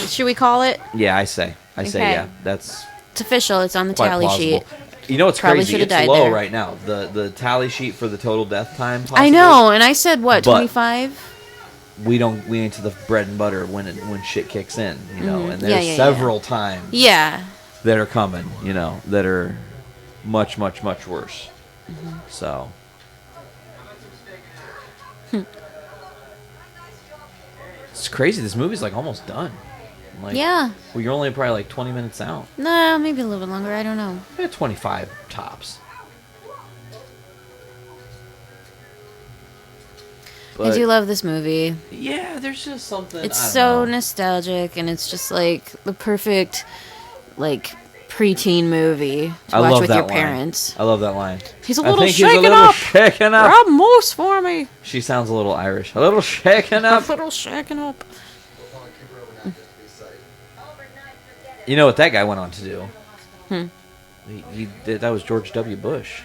Should we call it? Yeah, I say Okay. yeah. That's It's official. It's on the quite tally plausible. sheet. You know what's Probably crazy? should've It's died low there. right now. The tally sheet for the total death time. I Possible, know, and I said what, But- 25? We ain't to the bread and butter when shit kicks in, you know. And there's Yeah. several times Yeah. that are coming, you know, that are much worse. So. It's crazy. This movie's like almost done. Like, Yeah. Well, you're only probably like 20 minutes out. Nah, maybe a little bit longer. I don't know. 25 tops. I do love this movie. Yeah, there's just something. It's I don't so know. nostalgic, and it's just like the perfect, like, preteen movie to I watch love with that your line. parents. I love that line. He's a I little think he's a shaken little up. shaken up. Grab moose for me. She sounds a little Irish. A little shaken A up. little shaken up. You know what that guy went on to do? He did, that was George W. Bush.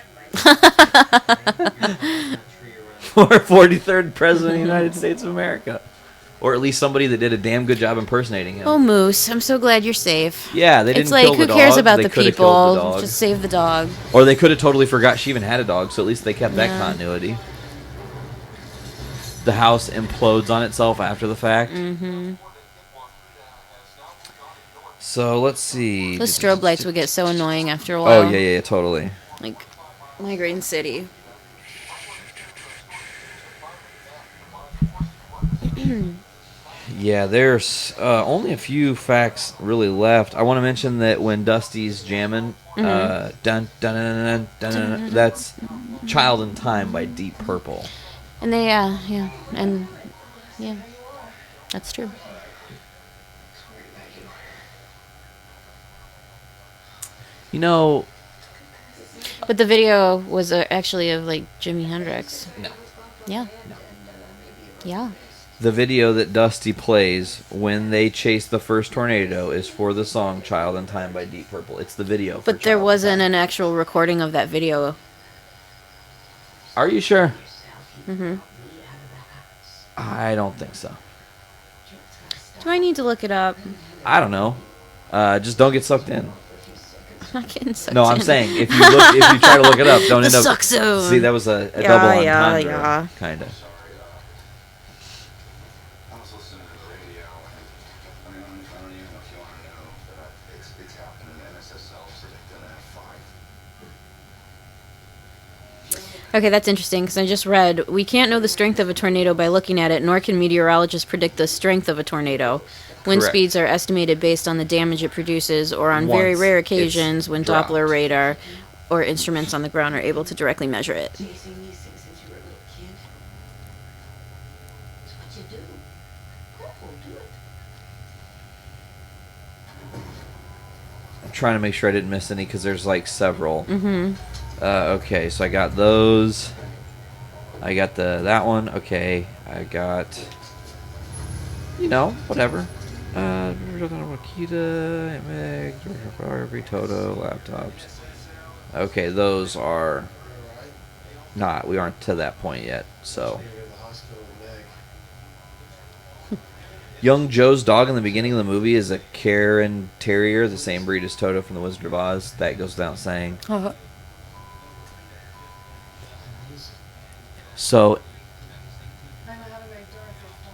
For 43rd President of the United States of America. Or at least somebody that did a damn good job impersonating him. Oh, Moose, I'm so glad you're safe. Yeah, they didn't It's like, kill the who dog. cares about They the coulda people? killed the dog. Just save the dog. Or they could have totally forgot she even had a dog, so at least they kept that Yeah. continuity. The house implodes on itself after the fact. Mm-hmm. So let's see. The strobe lights would get so annoying after a while. Oh, yeah, totally. Like, Migraine City. Yeah, there's only a few facts really left. I want to mention that when Dusty's jamming, dun, dun, dun, dun, dun, that's Child in Time by Deep Purple. And they, that's true. You know, But the video was actually of, like, Jimi Hendrix. no. Yeah. No. Yeah. The video that Dusty plays when they chase the first tornado is for the song "Child in Time" by Deep Purple. It's the video. But there wasn't an actual recording of that video. Are you sure? Mm-hmm. I don't think so. Do I need to look it up? I don't know. Just don't get sucked in. I'm not getting sucked No, in. I'm saying if you try to look it up, don't The end up. suck zone. See, that was a Yeah, double entendre, yeah. kind of. I was listening to the radio, and I don't even know if you want to know, but it's happening in NSSL, so they're gonna have 5. Okay, that's interesting because I just read, we can't know the strength of a tornado by looking at it, nor can meteorologists predict the strength of a tornado. Wind Correct. speeds are estimated based on the damage it produces, or on very Once rare it's occasions when dropped. Doppler radar or instruments on the ground are able to directly measure it. Chasing these things since you were a little kid. It's what you do. Cool, do it. I'm trying to make sure I didn't miss any because there's like several. Mm-hmm. Okay, so I got those. I got that one. Okay, I got. Whatever. Makita, Meg, every Toto, laptops. Okay, those are not. We aren't to that point yet. So, You're in the hospital with Meg. young Joe's dog in the beginning of the movie is a Karen Terrier, the same breed as Toto from The Wizard of Oz. That goes without saying. So, I know how to make Dorothy fly.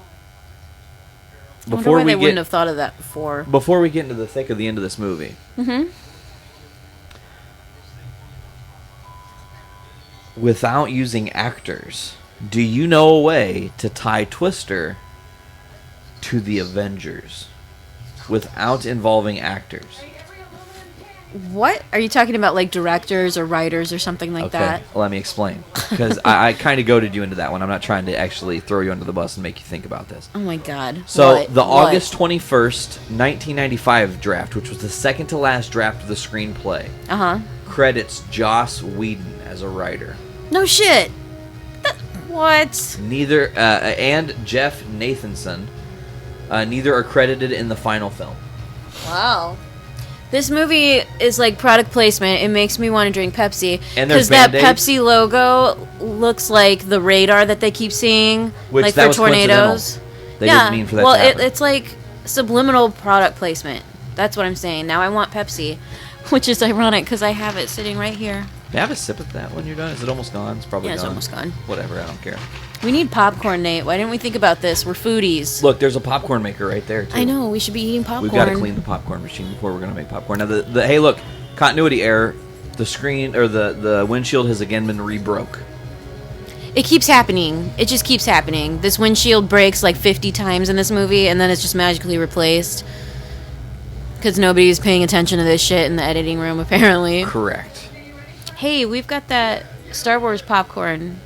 I wonder before why we they wouldn't get have thought of that before. before we get into the thick of the end of this movie, Mm-hmm. without using actors, do you know a way to tie Twister to the Avengers without involving actors? What? Are you talking about like directors or writers or something like that? Let me explain. Because I kind of goaded you into that one. I'm not trying to actually throw you under the bus and make you think about this. Oh my god. So, What? the What? August 21st, 1995 draft, which was the second to last draft of the screenplay, Uh-huh. credits Joss Whedon as a writer. No shit. What? Neither and Jeff Nathanson. Neither are credited in the final film. Wow. This movie is like product placement. It makes me want to drink Pepsi. And there's that Band-Aids. Pepsi logo looks like the radar that they keep seeing, Which like that for was tornadoes. coincidental. They didn't mean for that well, to happen. it's like subliminal product placement. That's what I'm saying. Now I want Pepsi, which is ironic because I have it sitting right here. May I have a sip of that when you're done? Is it almost gone? It's probably Yeah, it's gone. almost gone. Whatever, I don't care. We need popcorn, Nate. Why didn't we think about this? We're foodies. Look, there's a popcorn maker right there, too. I know. We should be eating popcorn. We've got to clean the popcorn machine before we're going to make popcorn. Now, hey, look, continuity error. The screen, or the windshield has again been rebroke. It keeps happening. It just keeps happening. This windshield breaks like 50 times in this movie, and then it's just magically replaced. Because nobody's paying attention to this shit in the editing room, apparently. Correct. Hey, we've got that Star Wars popcorn.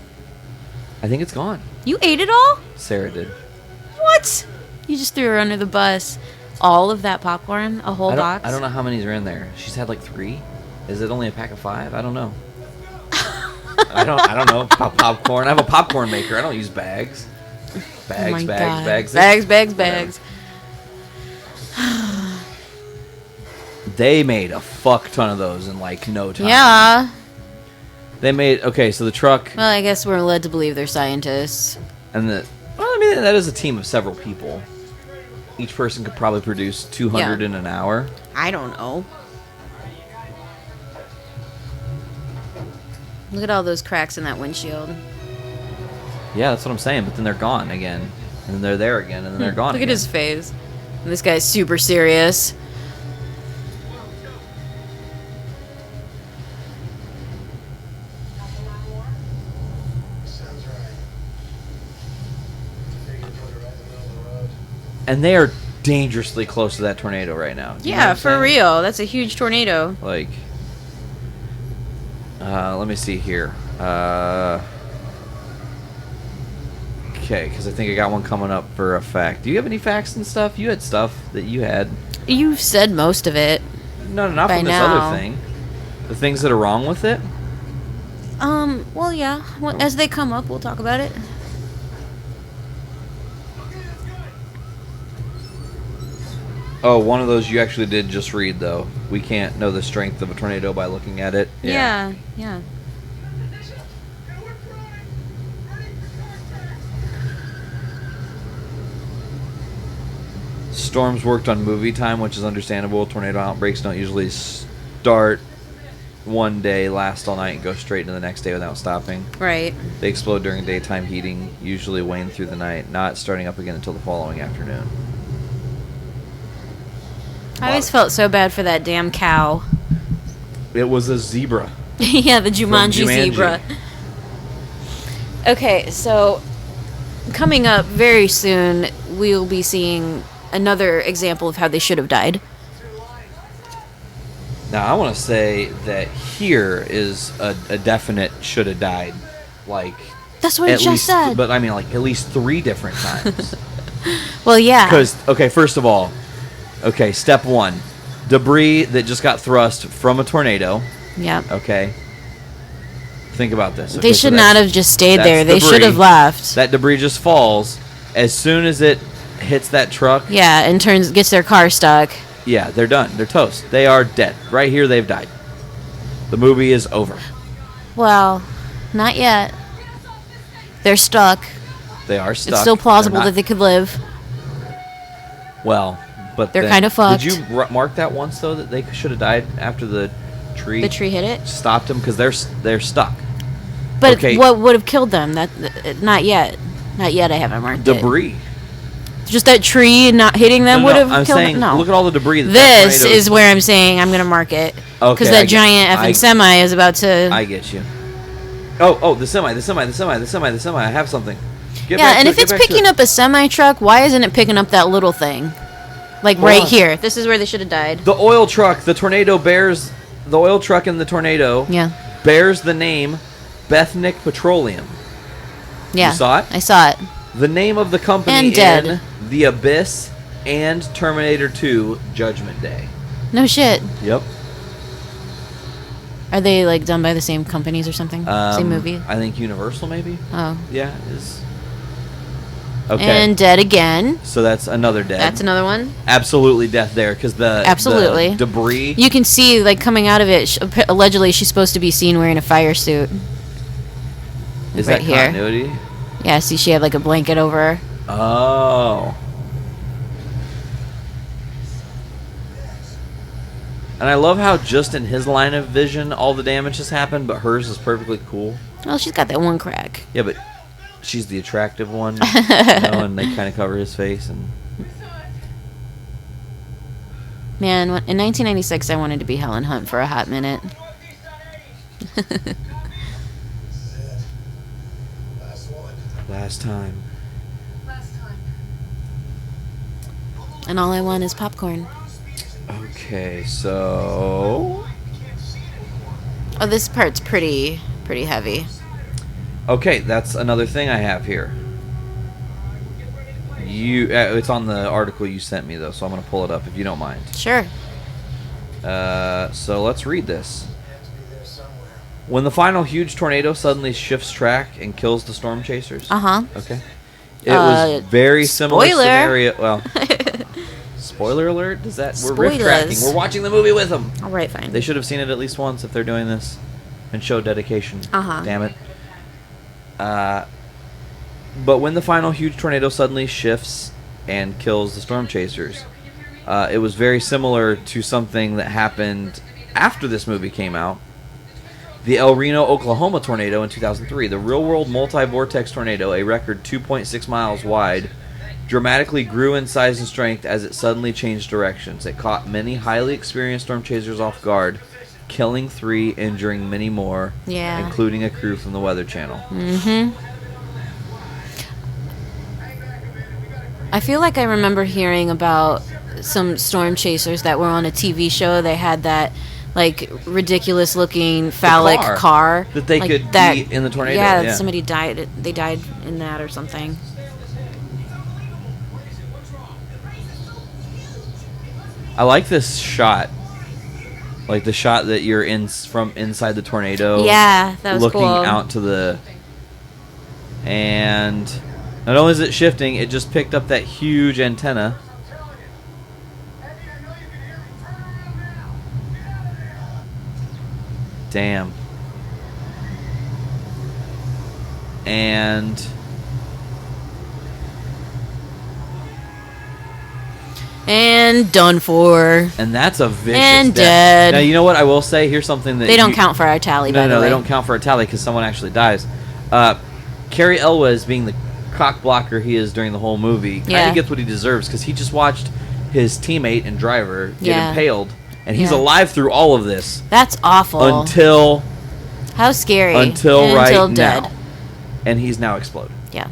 I think it's gone. You ate it all? Sarah did. What? You just threw her under the bus. All of that popcorn? A whole box? I don't know how many's are in there. She's had like 3. Is it only a pack of 5? I don't know. I don't know. Popcorn. I have a popcorn maker. I don't use bags. Bags, Oh my bags, God. bags. Bags. They made a fuck ton of those in like no time. Yeah. They made, okay, so the truck Well, I guess we're led to believe they're scientists. and I mean, that is a team of several people. Each person could probably produce 200 Yeah. in an hour. I don't know. Look at all those cracks in that windshield. Yeah, that's what I'm saying, but then they're gone again. And then they're there again, and then they're gone Look again. at his face. And this guy's super serious. Sounds right. Figured put her right in the middle of the road. And they are dangerously close to that tornado right now. You know what Yeah, I'm for saying? real. That's a huge tornado. Like, let me see here. Okay, because I think I got one coming up for a fact. Do you have any facts and stuff? You had stuff that you had. You've said most of it. No, not By from this now. other thing. The things that are wrong with it. Well, yeah. Well, as they come up, we'll talk about it. Oh, one of those you actually did just read, though. We can't know the strength of a tornado by looking at it. Yeah. Storms worked on movie time, which is understandable. Tornado outbreaks don't usually start one day, last all night, and go straight into the next day without stopping. Right. They explode during daytime heating, usually wane through the night, not starting up again until the following afternoon. I always felt so bad for that damn cow. It was a zebra. Yeah, the Jumanji Jumanji. zebra. Okay, so coming up very soon, we'll be seeing another example of how they should have died. Now, I want to say that here is a definite should have died. Like, That's what I at just least, said. but I mean, like, at least 3 different times. Well, yeah. Because, okay, first of all, okay, step 1. Debris that just got thrust from a tornado. Yep. Okay. Think about this. They Okay, should so not that's- have just stayed that's there. They debris. should have left. That debris just falls. As soon as it hits that truck, Yeah, and gets their car stuck. yeah, they're done. They're toast. They are dead. Right here, they've died. The movie is over. Well, not yet. They're stuck. They are stuck. It's still plausible They're that they could live. Well, but They're then- kinda fucked. Did you mark that once though that they should have died after the tree? The tree hit it. Stopped them because they're stuck. But Okay. what would have killed them? Not yet. Not yet. I haven't marked it. Debris. Just that tree not hitting them No, would have I'm killed saying, them. No. look at all the debris. That This tornado- is where I'm saying I'm gonna mark it Okay, because I that get- giant effing semi is about to. I get you. Oh, the semi. I have something. Get Yeah, back and to if it, it's get back to picking it. up a semi truck, why isn't it picking up that little thing? Like Hold right on. here. This is where they should have died. The oil truck, the tornado bears, the oil truck in the tornado Yeah. bears the name Bethnic Petroleum. Yeah. You saw it? I saw it. The name of the company And dead. in The Abyss and Terminator 2 Judgment Day. No shit. Yep. Are they like done by the same companies or something? Same movie? I think Universal maybe. Oh. Yeah, is. Okay. And dead again. So that's another dead. That's another one. Absolutely death there because Absolutely. the debris. You can see like coming out of it. Allegedly, she's supposed to be seen wearing a fire suit. Is right that here. continuity? Yeah. See, she had like a blanket over her. Oh. And I love how just in his line of vision all the damage has happened, but hers is perfectly cool. Well, she's got that one crack. Yeah, but she's the attractive one, and they kind of cover his face. And Man, in 1996, I wanted to be Helen Hunt for a hot minute. This is it. Last one. last time. And all I want is popcorn. Okay, so Oh, this part's pretty heavy. okay, that's another thing I have here. It's on the article you sent me though, so I'm gonna pull it up if you don't mind. Sure. So let's read this. Had to be there somewhere. When the final huge tornado suddenly shifts track and kills the storm chasers. Uh-huh. Okay. It was very similar spoiler. scenario. Well, spoiler alert. Does that we're riff tracking? Spoilers. We're watching the movie with them. All right, fine. They should have seen it at least once if they're doing this, and show dedication. Uh-huh. Damn it. But when the final huge tornado suddenly shifts and kills the storm chasers, it was very similar to something that happened after this movie came out. The El Reno, Oklahoma tornado in 2003, the real-world multi-vortex tornado, a record 2.6 miles wide, dramatically grew in size and strength as it suddenly changed directions. It caught many highly experienced storm chasers off guard, killing 3, injuring many more, Yeah. including a crew from the Weather Channel. Mm-hmm. I feel like I remember hearing about some storm chasers that were on a TV show. They had that like ridiculous looking phallic car that they like could that, be in the tornado. Yeah, Yeah. somebody died. They died in that or something. I like this shot. Like the shot that you're in from inside the tornado. Yeah, that was looking cool. out to the. And not only is it shifting, it just picked up that huge antenna. Damn. And done for. and that's a vicious And death. dead. Now, you know what? I will say, here's something that They don't count for our tally, by the No, way. they don't count for a tally because someone actually dies. Cary Elwes, being the cock blocker he is during the whole movie, kind of Yeah. gets what he deserves because he just watched his teammate and driver get Yeah. impaled, and he's Yeah. alive through all of this That's awful. until How scary. right Until now, dead. and he's now exploded. Yeah.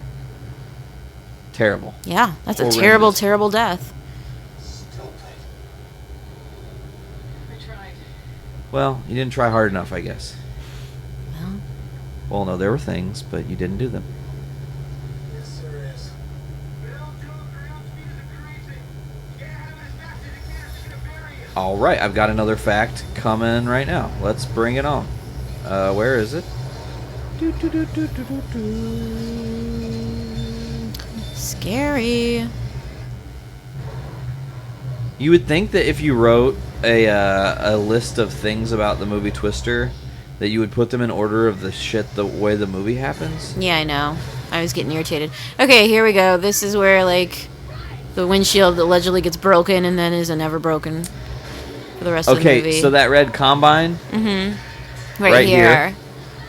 Terrible. Yeah, that's a Horrendous. terrible, terrible death. I tried. Well, you didn't try hard enough, I guess. Well, Well, no, there were things, but you didn't do them. Yes, there is. All right, I've got another fact coming right now. Let's bring it on. Where is it? scary. You would think that if you wrote a list of things about the movie Twister, that you would put them in order of the shit the way the movie happens. Yeah, I know. I was getting irritated. Okay, here we go. This is where, like, the windshield allegedly gets broken and then isn't ever broken for the rest of the movie. Okay, so that red Combine. right right here. here.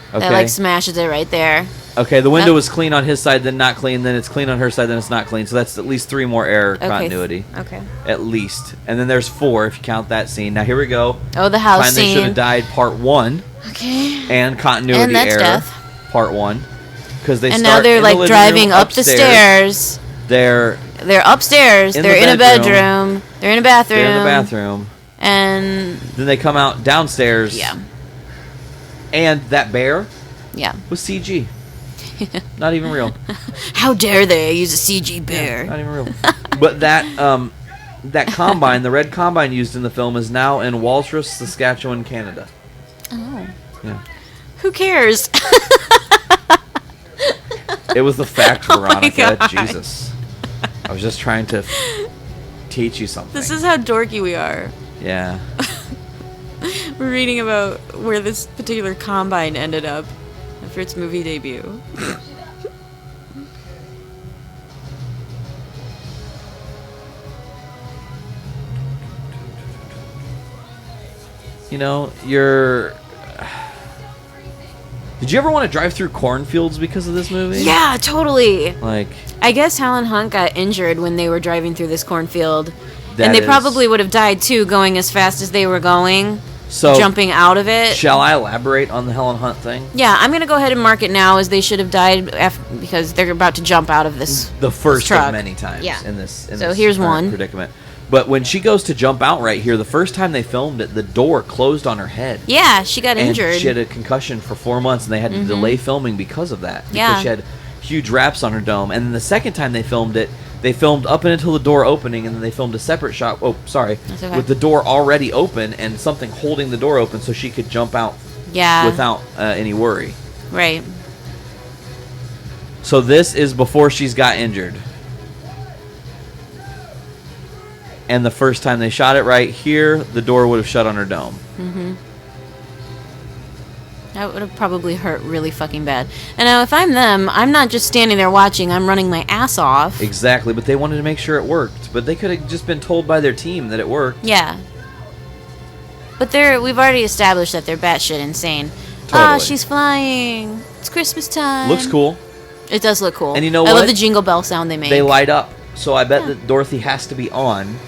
Okay. That, like, smashes it right there. Okay, the window That- was clean on his side, then not clean, then it's clean on her side, then it's not clean. So that's at least 3 more error continuity. Okay. At least. And then there's 4 if you count that scene. Now here we go. Oh, the house Time They Should scene. Have Died, part 1. Okay. And continuity And that's error, death. part 1. Because they And start now they're, in like, the living driving room up the stairs. They're They're upstairs. In They're the in a bedroom. bedroom. They're in a bathroom. in the bathroom. And, Then they come out downstairs. yeah. And that bear Yeah. was CG. Not even real. How dare they use a CG bear? Not even real. But that Combine, the red Combine used in the film, is now in Walrus, Saskatchewan, Canada. Oh. Yeah. Who cares? It was the fact, Oh my Veronica. God. Jesus. I was just trying to teach you something. This is how dorky we are. Yeah. We're reading about where this particular Combine ended up after its movie debut. You know, Did you ever want to drive through cornfields because of this movie? Yeah, totally. Like, I guess Helen Hunt got injured when they were driving through this cornfield. that And they is- probably would have died too, going as fast as they were going, So, jumping out of it. shall I elaborate on the Helen Hunt thing? Yeah, I'm gonna go ahead and mark it now as they should have died because they're about to jump out of this. The first truck. of many times Yeah. in this. So this here's current one. predicament. But when she goes to jump out right here, the first time they filmed it, the door closed on her head. Yeah, she got And injured. she had a concussion for 4 months, and they had to delay filming because of that. Because Yeah. she had huge wraps on her dome. And then the second time they filmed it, they filmed up until the door opening, and then they filmed a separate shot. Oh, sorry, That's okay. with the door already open and something holding the door open, so she could jump out Yeah. without any worry. Right. So this is before she's got injured. And the first time they shot it right here, the door would have shut on her dome. That would have probably hurt really fucking bad. And now, if I'm them, I'm not just standing there watching. I'm running my ass off. Exactly, but they wanted to make sure it worked. But they could have just been told by their team that it worked. Yeah. But we've already established that they're batshit insane. Ah, Totally. she's flying. It's Christmas time. Looks cool. It does look cool. And you know I what? love the jingle bell sound they make. They light up. So I bet that Dorothy has to be on.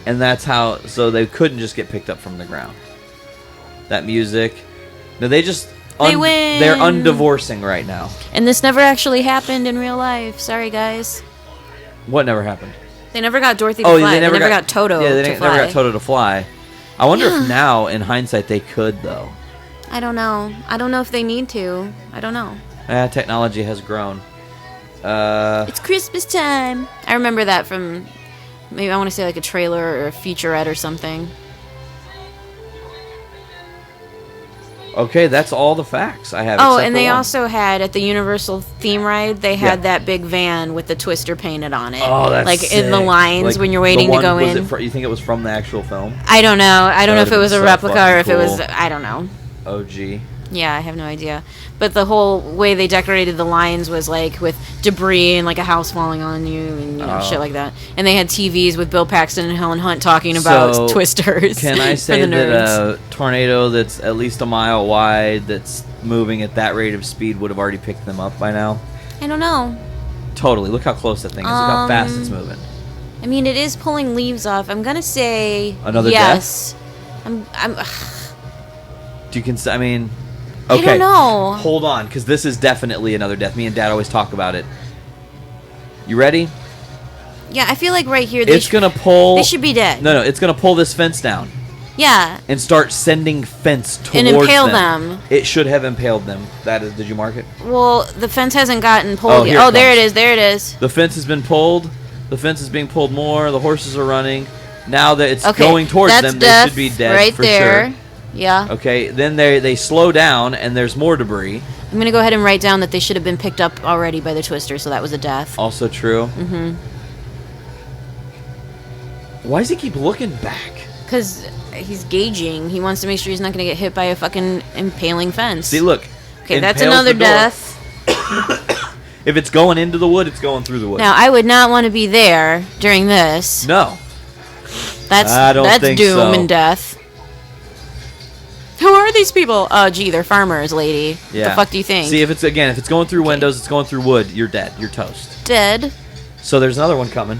And that's how... So they couldn't just get picked up from the ground. That music... No, they just... They win. They're undivorcing right now. And this never actually happened in real life. Sorry, guys. What never happened? They never got Dorothy to Oh, fly. they never got Toto Yeah, they to never fly. got Toto to fly. I wonder Yeah. if now, in hindsight, they could, though. I don't know. I don't know if they need to. I don't know. Technology has grown. It's Christmas time. I remember that from, maybe I want to say like a trailer or a featurette or something. Okay, that's all the facts I have. Oh, except and for they one. also had at the Universal theme ride, they had Yeah. that big van with the Twister painted on it. Oh, that's like in the sick. lines Like, when you're waiting the to one, go was in. you think it was from the actual film? I don't know. I don't know That if it would've was a been so replica or fucking if it was. cool. I don't know. OG. Yeah, I have no idea. But the whole way they decorated the lines was like with debris and like a house falling on you and shit like that. And they had TVs with Bill Paxton and Helen Hunt talking about So, Twisters. Can I for say the that nerds. a tornado that's at least a mile wide that's moving at that rate of speed would have already picked them up by now? I don't know. Totally. Look how close that thing is. Look how fast it's moving. I mean, it is pulling leaves off. I'm gonna say Another yes. I'm. Do you I mean, I okay. don't know. Hold on, because this is definitely another death. Me and Dad always talk about it. You ready? Yeah, I feel like right here It's gonna pull. they should be dead. No, it's gonna pull this fence down Yeah, and start sending fence towards and impale them. It should have impaled them. That is. Did you mark it? Well, the fence hasn't gotten pulled Oh, yet. here Oh, it there it comes. is. There it is. The fence has been pulled. The fence is being pulled more. The horses are running. Now that it's Okay, going towards that's them, death they should be dead right for there. sure. Yeah. Okay, then they slow down and there's more debris. I'm gonna go ahead and write down that they should have been picked up already by the Twister, so that was a death. Also true. Mm-hmm. Why does he keep looking back? Because he's gauging. He wants to make sure he's not gonna get hit by a fucking impaling fence. See, look. Okay, that's impales another the door. death. If it's going into the wood, it's going through the wood. Now, I would not want to be there during this. No. That's I don't think doom so. and death. Who are these people? Oh, gee, they're farmers, lady. Yeah. What the fuck do you think? See, if it's going through windows, it's going through wood, you're dead. You're toast. Dead. So there's another one coming.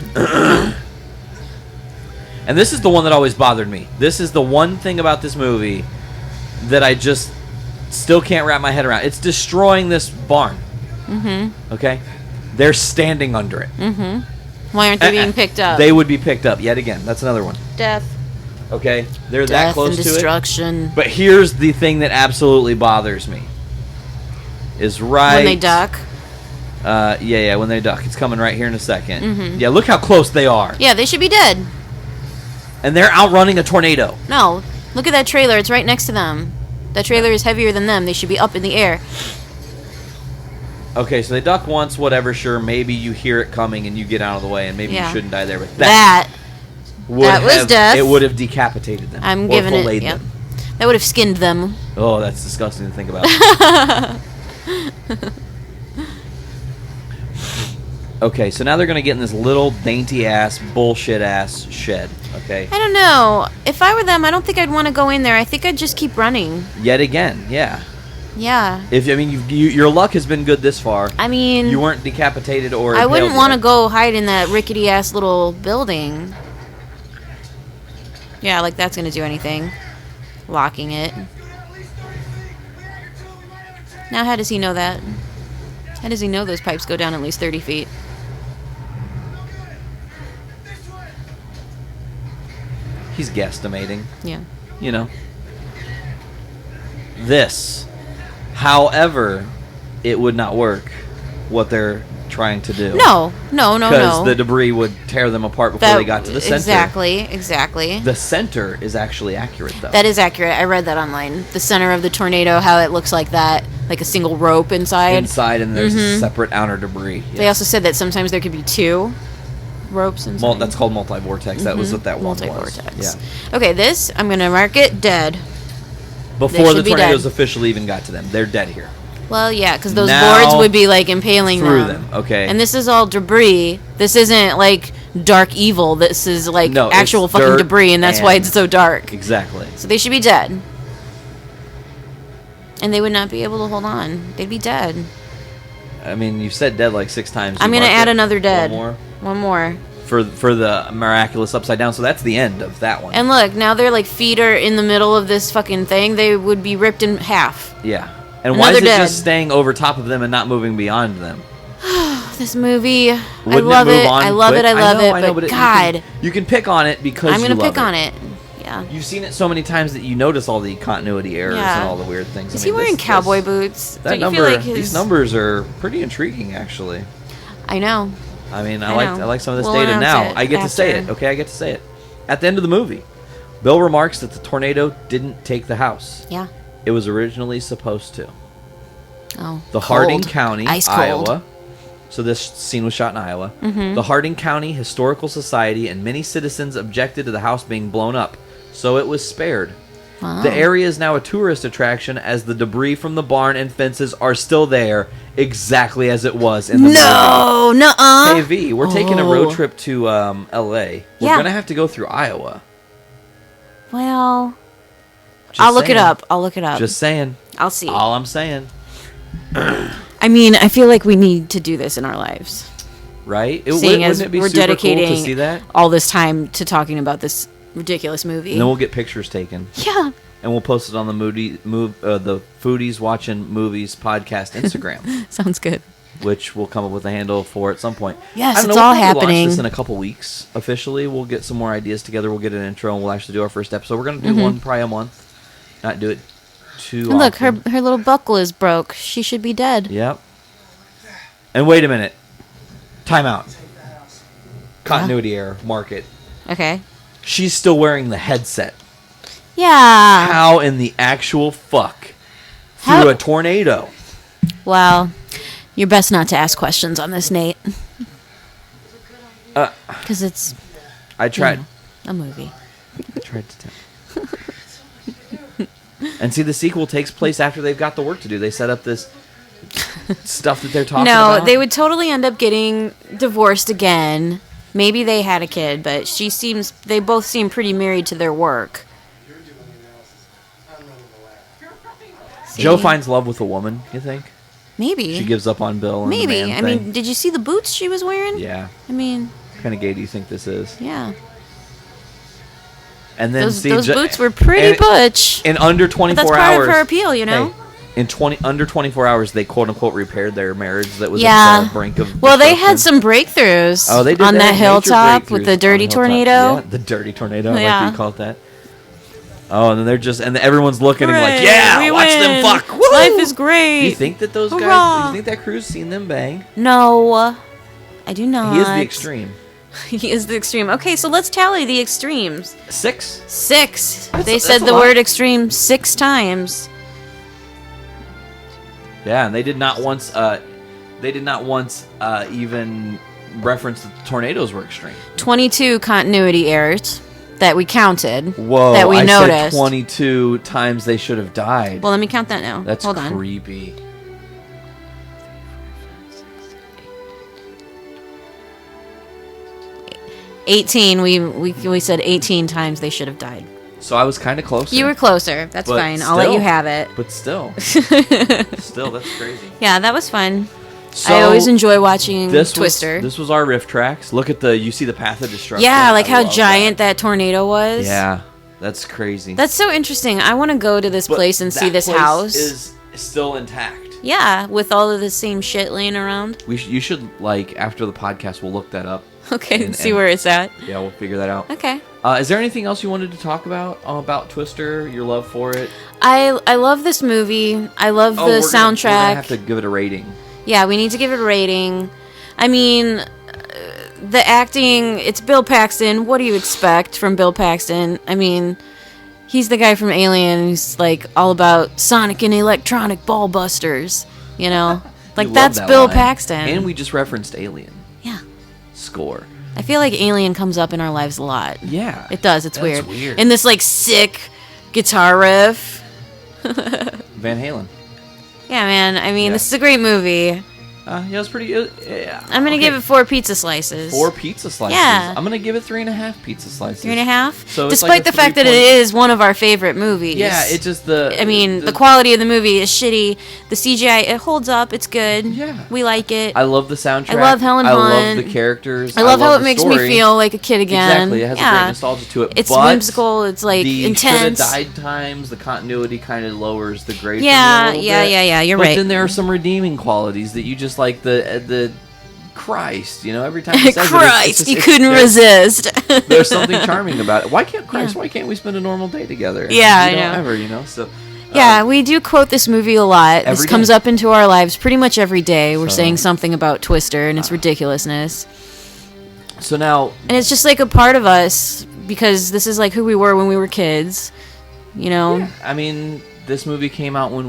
And this is the one that always bothered me. This is the one thing about this movie that I just still can't wrap my head around. It's destroying this barn. Mm-hmm. Okay? They're standing under it. Mm-hmm. Why aren't they being picked up? They would be picked up yet again. That's another one. Death. Okay? They're Death that close and to it. destruction. But here's the thing that absolutely bothers me. Is right... When they duck. Yeah, when they duck. It's coming right here in a second. Mm-hmm. Yeah, look how close they are. Yeah, they should be dead. And they're outrunning a tornado. No. Look at that trailer. It's right next to them. That trailer is heavier than them. They should be up in the air. Okay, so they duck once, whatever, sure. Maybe you hear it coming and you get out of the way, and maybe Yeah. you shouldn't die there. But That would that was have, death. It would have decapitated them. I'm or giving it. filleted Yep. them. That would have skinned them. Oh, that's disgusting to think about. Okay, so now they're going to get in this little dainty-ass, bullshit-ass shed, okay? I don't know. If I were them, I don't think I'd want to go in there. I think I'd just keep running. Yet again, yeah. Yeah. Your luck has been good this far. I mean, You weren't decapitated or I wouldn't impaled want to yet. go hide in that rickety ass little building. Yeah, like that's gonna do anything. Locking it. Now, how does he know that? How does he know those pipes go down at least 30 feet? He's guesstimating. Yeah. You know. This. However, it would not work what they're trying to do. No. Because the debris would tear them apart before they got to the center. Exactly. The center is actually accurate, though. That is accurate. I read that online. The center of the tornado, how it looks like that, like a single rope inside. Inside, and there's separate outer debris. They also said that sometimes there could be two ropes inside. That's called multi-vortex. That was what that one was. Multi-vortex. Yeah. Okay, this, I'm going to mark it dead. Before the should be tornadoes dead. officially even got to them. They're dead here. Well, yeah, because those Now, boards would be, like, impaling through them, okay. And this is all debris. This isn't, like, dark evil. This is, like, No, actual it's fucking dirt debris, and that's why and- it's so dark. Exactly. So they should be dead. And they would not be able to hold on. They'd be dead. I mean, you've said dead like 6 times. I'm You going to marked add it. another dead. One more. One more. For the miraculous upside down. So that's the end of that one. And look, now their, like, feet are in the middle of this fucking thing. They would be ripped in half. Yeah. And why is Another it dead. just staying over top of them and not moving beyond them? This movie, I Wouldn't love move it. on I love quick? it. I love I know, it. But you God, you can pick on it because I'm going to pick on it. Yeah. You've seen it so many times that you notice all the continuity errors Yeah. and all the weird things. Is I he mean, wearing this- cowboy boots? That Don't number, you feel like these numbers are pretty intriguing, actually. I know. I mean, I I know. like some of this We'll data announce now. it I get to say after. it. Okay, I get to say it. At the end of the movie, Bill remarks that the tornado didn't take the house. Yeah. it was originally supposed to. Oh, The cold. Harding County, Ice cold. Iowa. So this scene was shot in Iowa. Mm-hmm. The Harding County Historical Society and many citizens objected to the house being blown up, so it was spared. Wow. The area is now a tourist attraction as the debris from the barn and fences are still there, exactly as it was in the movie. No, nuh-uh. Hey V, we're taking a road trip to L.A. We're Yeah. gonna have to go through Iowa. Well, Just I'll look it saying. up. I'll look it up. Just saying. I'll see. All I'm saying. I mean, I feel like we need to do this in our lives. Right? Seeing Wouldn't as it be we're super cool to dedicating see that? all this time to talking about this ridiculous movie. And then we'll get pictures taken. Yeah. And we'll post it on the Foodies Watching Movies Podcast Instagram, Sounds good. which we'll come up with a handle for at some point. Yes, I don't it's know, all we'll probably happening. launch this in a couple weeks officially. We'll get some more ideas together. We'll get an intro, and we'll actually do our first episode. We're gonna do one probably a month. Not do it too And look, often. her little buckle is broke. She should be dead. Yep. And wait a minute. Time out. Continuity error. Mark it. Okay. She's still wearing the headset. Yeah. How in the actual fuck? How- Through a tornado. Well, you're best not to ask questions on this, Nate. Because it's I tried. a movie. I tried to tell. And see, the sequel takes place after they've got the work to do. They set up this stuff that they're talking No, about. they would totally end up getting divorced again. Maybe they had a kid, but they both seem pretty married to their work. You're doing the analysis. I'm running the lab. See? Joe finds love with a woman, you think? Maybe. She gives up on Bill and Maybe. the man I thing. mean, did you see the boots she was wearing? Yeah. I mean, What kind of gay do you think this is? yeah. And then Those see, boots were pretty and- butch. In under But 24 that's part hours. of her appeal, you know? Hey, under 24 hours, they quote unquote repaired their marriage that was Yeah. at the brink of. Well, they destruction. had some breakthroughs Oh, they did. on They that had major hilltop with breakthroughs the on dirty hilltop. tornado. Yeah, the dirty tornado. I like Yeah. that you call it that. Oh, and then they're just, and everyone's looking and like, Hooray, yeah, we watch them win. fuck. Woo! Life is great. Do you think that those guys? Do Hurrah. you think that crew's seen them bang? No, I do not. He is the extreme. He is the extreme. Okay, so let's tally the extremes. 6. 6. They that's said a the lot. word extreme 6 times. Yeah, and they did not once. Even reference that the tornadoes were extreme. 22 continuity errors that we counted. Whoa! That we I noticed. said 22 times they should have died. Well, let me count that now. That's Hold on. creepy. 18. We said 18 times they should have died. So I was kind of closer. You were closer. That's But fine. I'll let you still. have it. But still, that's crazy. Yeah, that was fun. So I always enjoy watching this Twister. this was our riff tracks. Look at you see the path of destruction. Yeah, like I how love giant that tornado was. Yeah, that's crazy. That's so interesting. I want to go to this But place and see that this place house. is still intact. Yeah, with all of the same shit laying around. You should like after the podcast we'll look that up. Okay, And- see and- where it's at. Yeah, we'll figure that out. Okay. Is there anything else you wanted to talk about Twister? Your love for it? I love this movie. I love the we're soundtrack. gonna have to give it a rating. Yeah, we need to give it a rating. I mean, the acting, it's Bill Paxton. What do you expect from Bill Paxton? I mean, he's the guy from Alien who's like all about sonic and electronic ball busters, you know? Like You love that's that Bill line. Paxton. And we just referenced Alien. Yeah. Score. I feel like Alien comes up in our lives a lot. Yeah. It does. It's That's weird. And this like sick guitar riff. Van Halen. Yeah, man. I mean, Yeah. this is a great movie. Yeah, it was pretty. Yeah. I'm gonna Okay. give it 4 pizza slices. 4 pizza slices. Yeah. I'm gonna give it 3.5 pizza slices. 3.5. So it's Despite like a the fact that 3 it point- is one of our favorite movies. Yeah, it just the. I mean, the quality of the movie is shitty. The CGI, it holds up. It's good. Yeah. We like it. I love the soundtrack. I love Helen I love Hunt. the characters. I love how the it makes story. me feel like a kid again. Exactly, it has a yeah. great nostalgia to it. It's but whimsical. It's like the intense. shoulda died times, the continuity kind of lowers the grade. Yeah, for me a little yeah, bit. yeah, yeah, you're but right. then there are some redeeming qualities that you just like the Christ. You know, every time he says Christ, it, you it's couldn't resist. There's something charming about it. Why can't Christ? Why can't we spend a normal day together? Yeah, we I don't know. Ever, you know. So Yeah, we do quote this movie a lot. This Every comes day. up into our lives pretty much every day. We're So- saying something about Twister and its ridiculousness. So now, And it's just like a part of us because this is like who we were when we were kids. You know? I mean, this movie came out when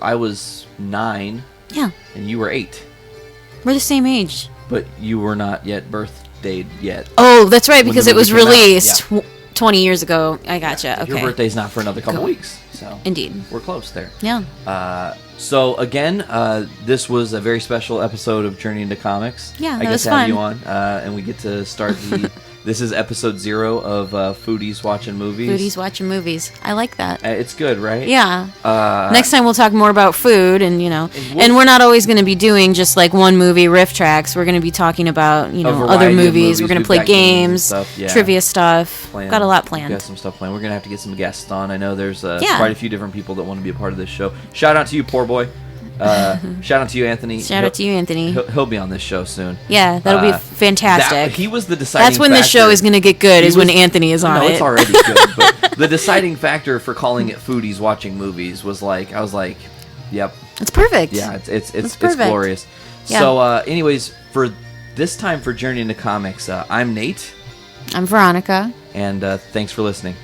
I was 9 Yeah, and you were 8, we're the same age. but you were not yet birthdayed yet. Oh, that's right, When because the it was movie came out, released 20 years ago. I gotcha. Okay. Your birthday's not for another couple Cool. weeks, so Indeed. we're close there. Yeah. So again, this was a very special episode of Journey into Comics. Yeah, I that get was to have fun. you on, and we get to start the. This is episode 0 of Foodies Watching Movies. Foodies Watching Movies. I like that. It's good, right? Yeah. Uh, Next time we'll talk more about food, and and we're not always going to be doing just like one movie riff tracks. We're going to be talking about variety other of movies. We're going to We've play got games and games, stuff, yeah. trivia stuff. planned. Got a lot We've planned. got some stuff planned. We're gonna have to get some guests on. I know there's Yeah. quite a few different people that want to be a part of this show. Shout out to you, poor boy. Shout out to you, Anthony. Shout out to you, Anthony. He'll be on this show soon. Yeah, that'll be fantastic. He was the deciding. That's when the factor. show is going to get good. He Is when was- Anthony is on No, it. it's already good. But the deciding factor for calling it Foodies Watching Movies was I was like, yep, It's perfect. yeah, it's perfect. glorious. Yeah. So, anyways, for this time for Journey into Comics, I'm Nate, I'm Veronica. and thanks for listening.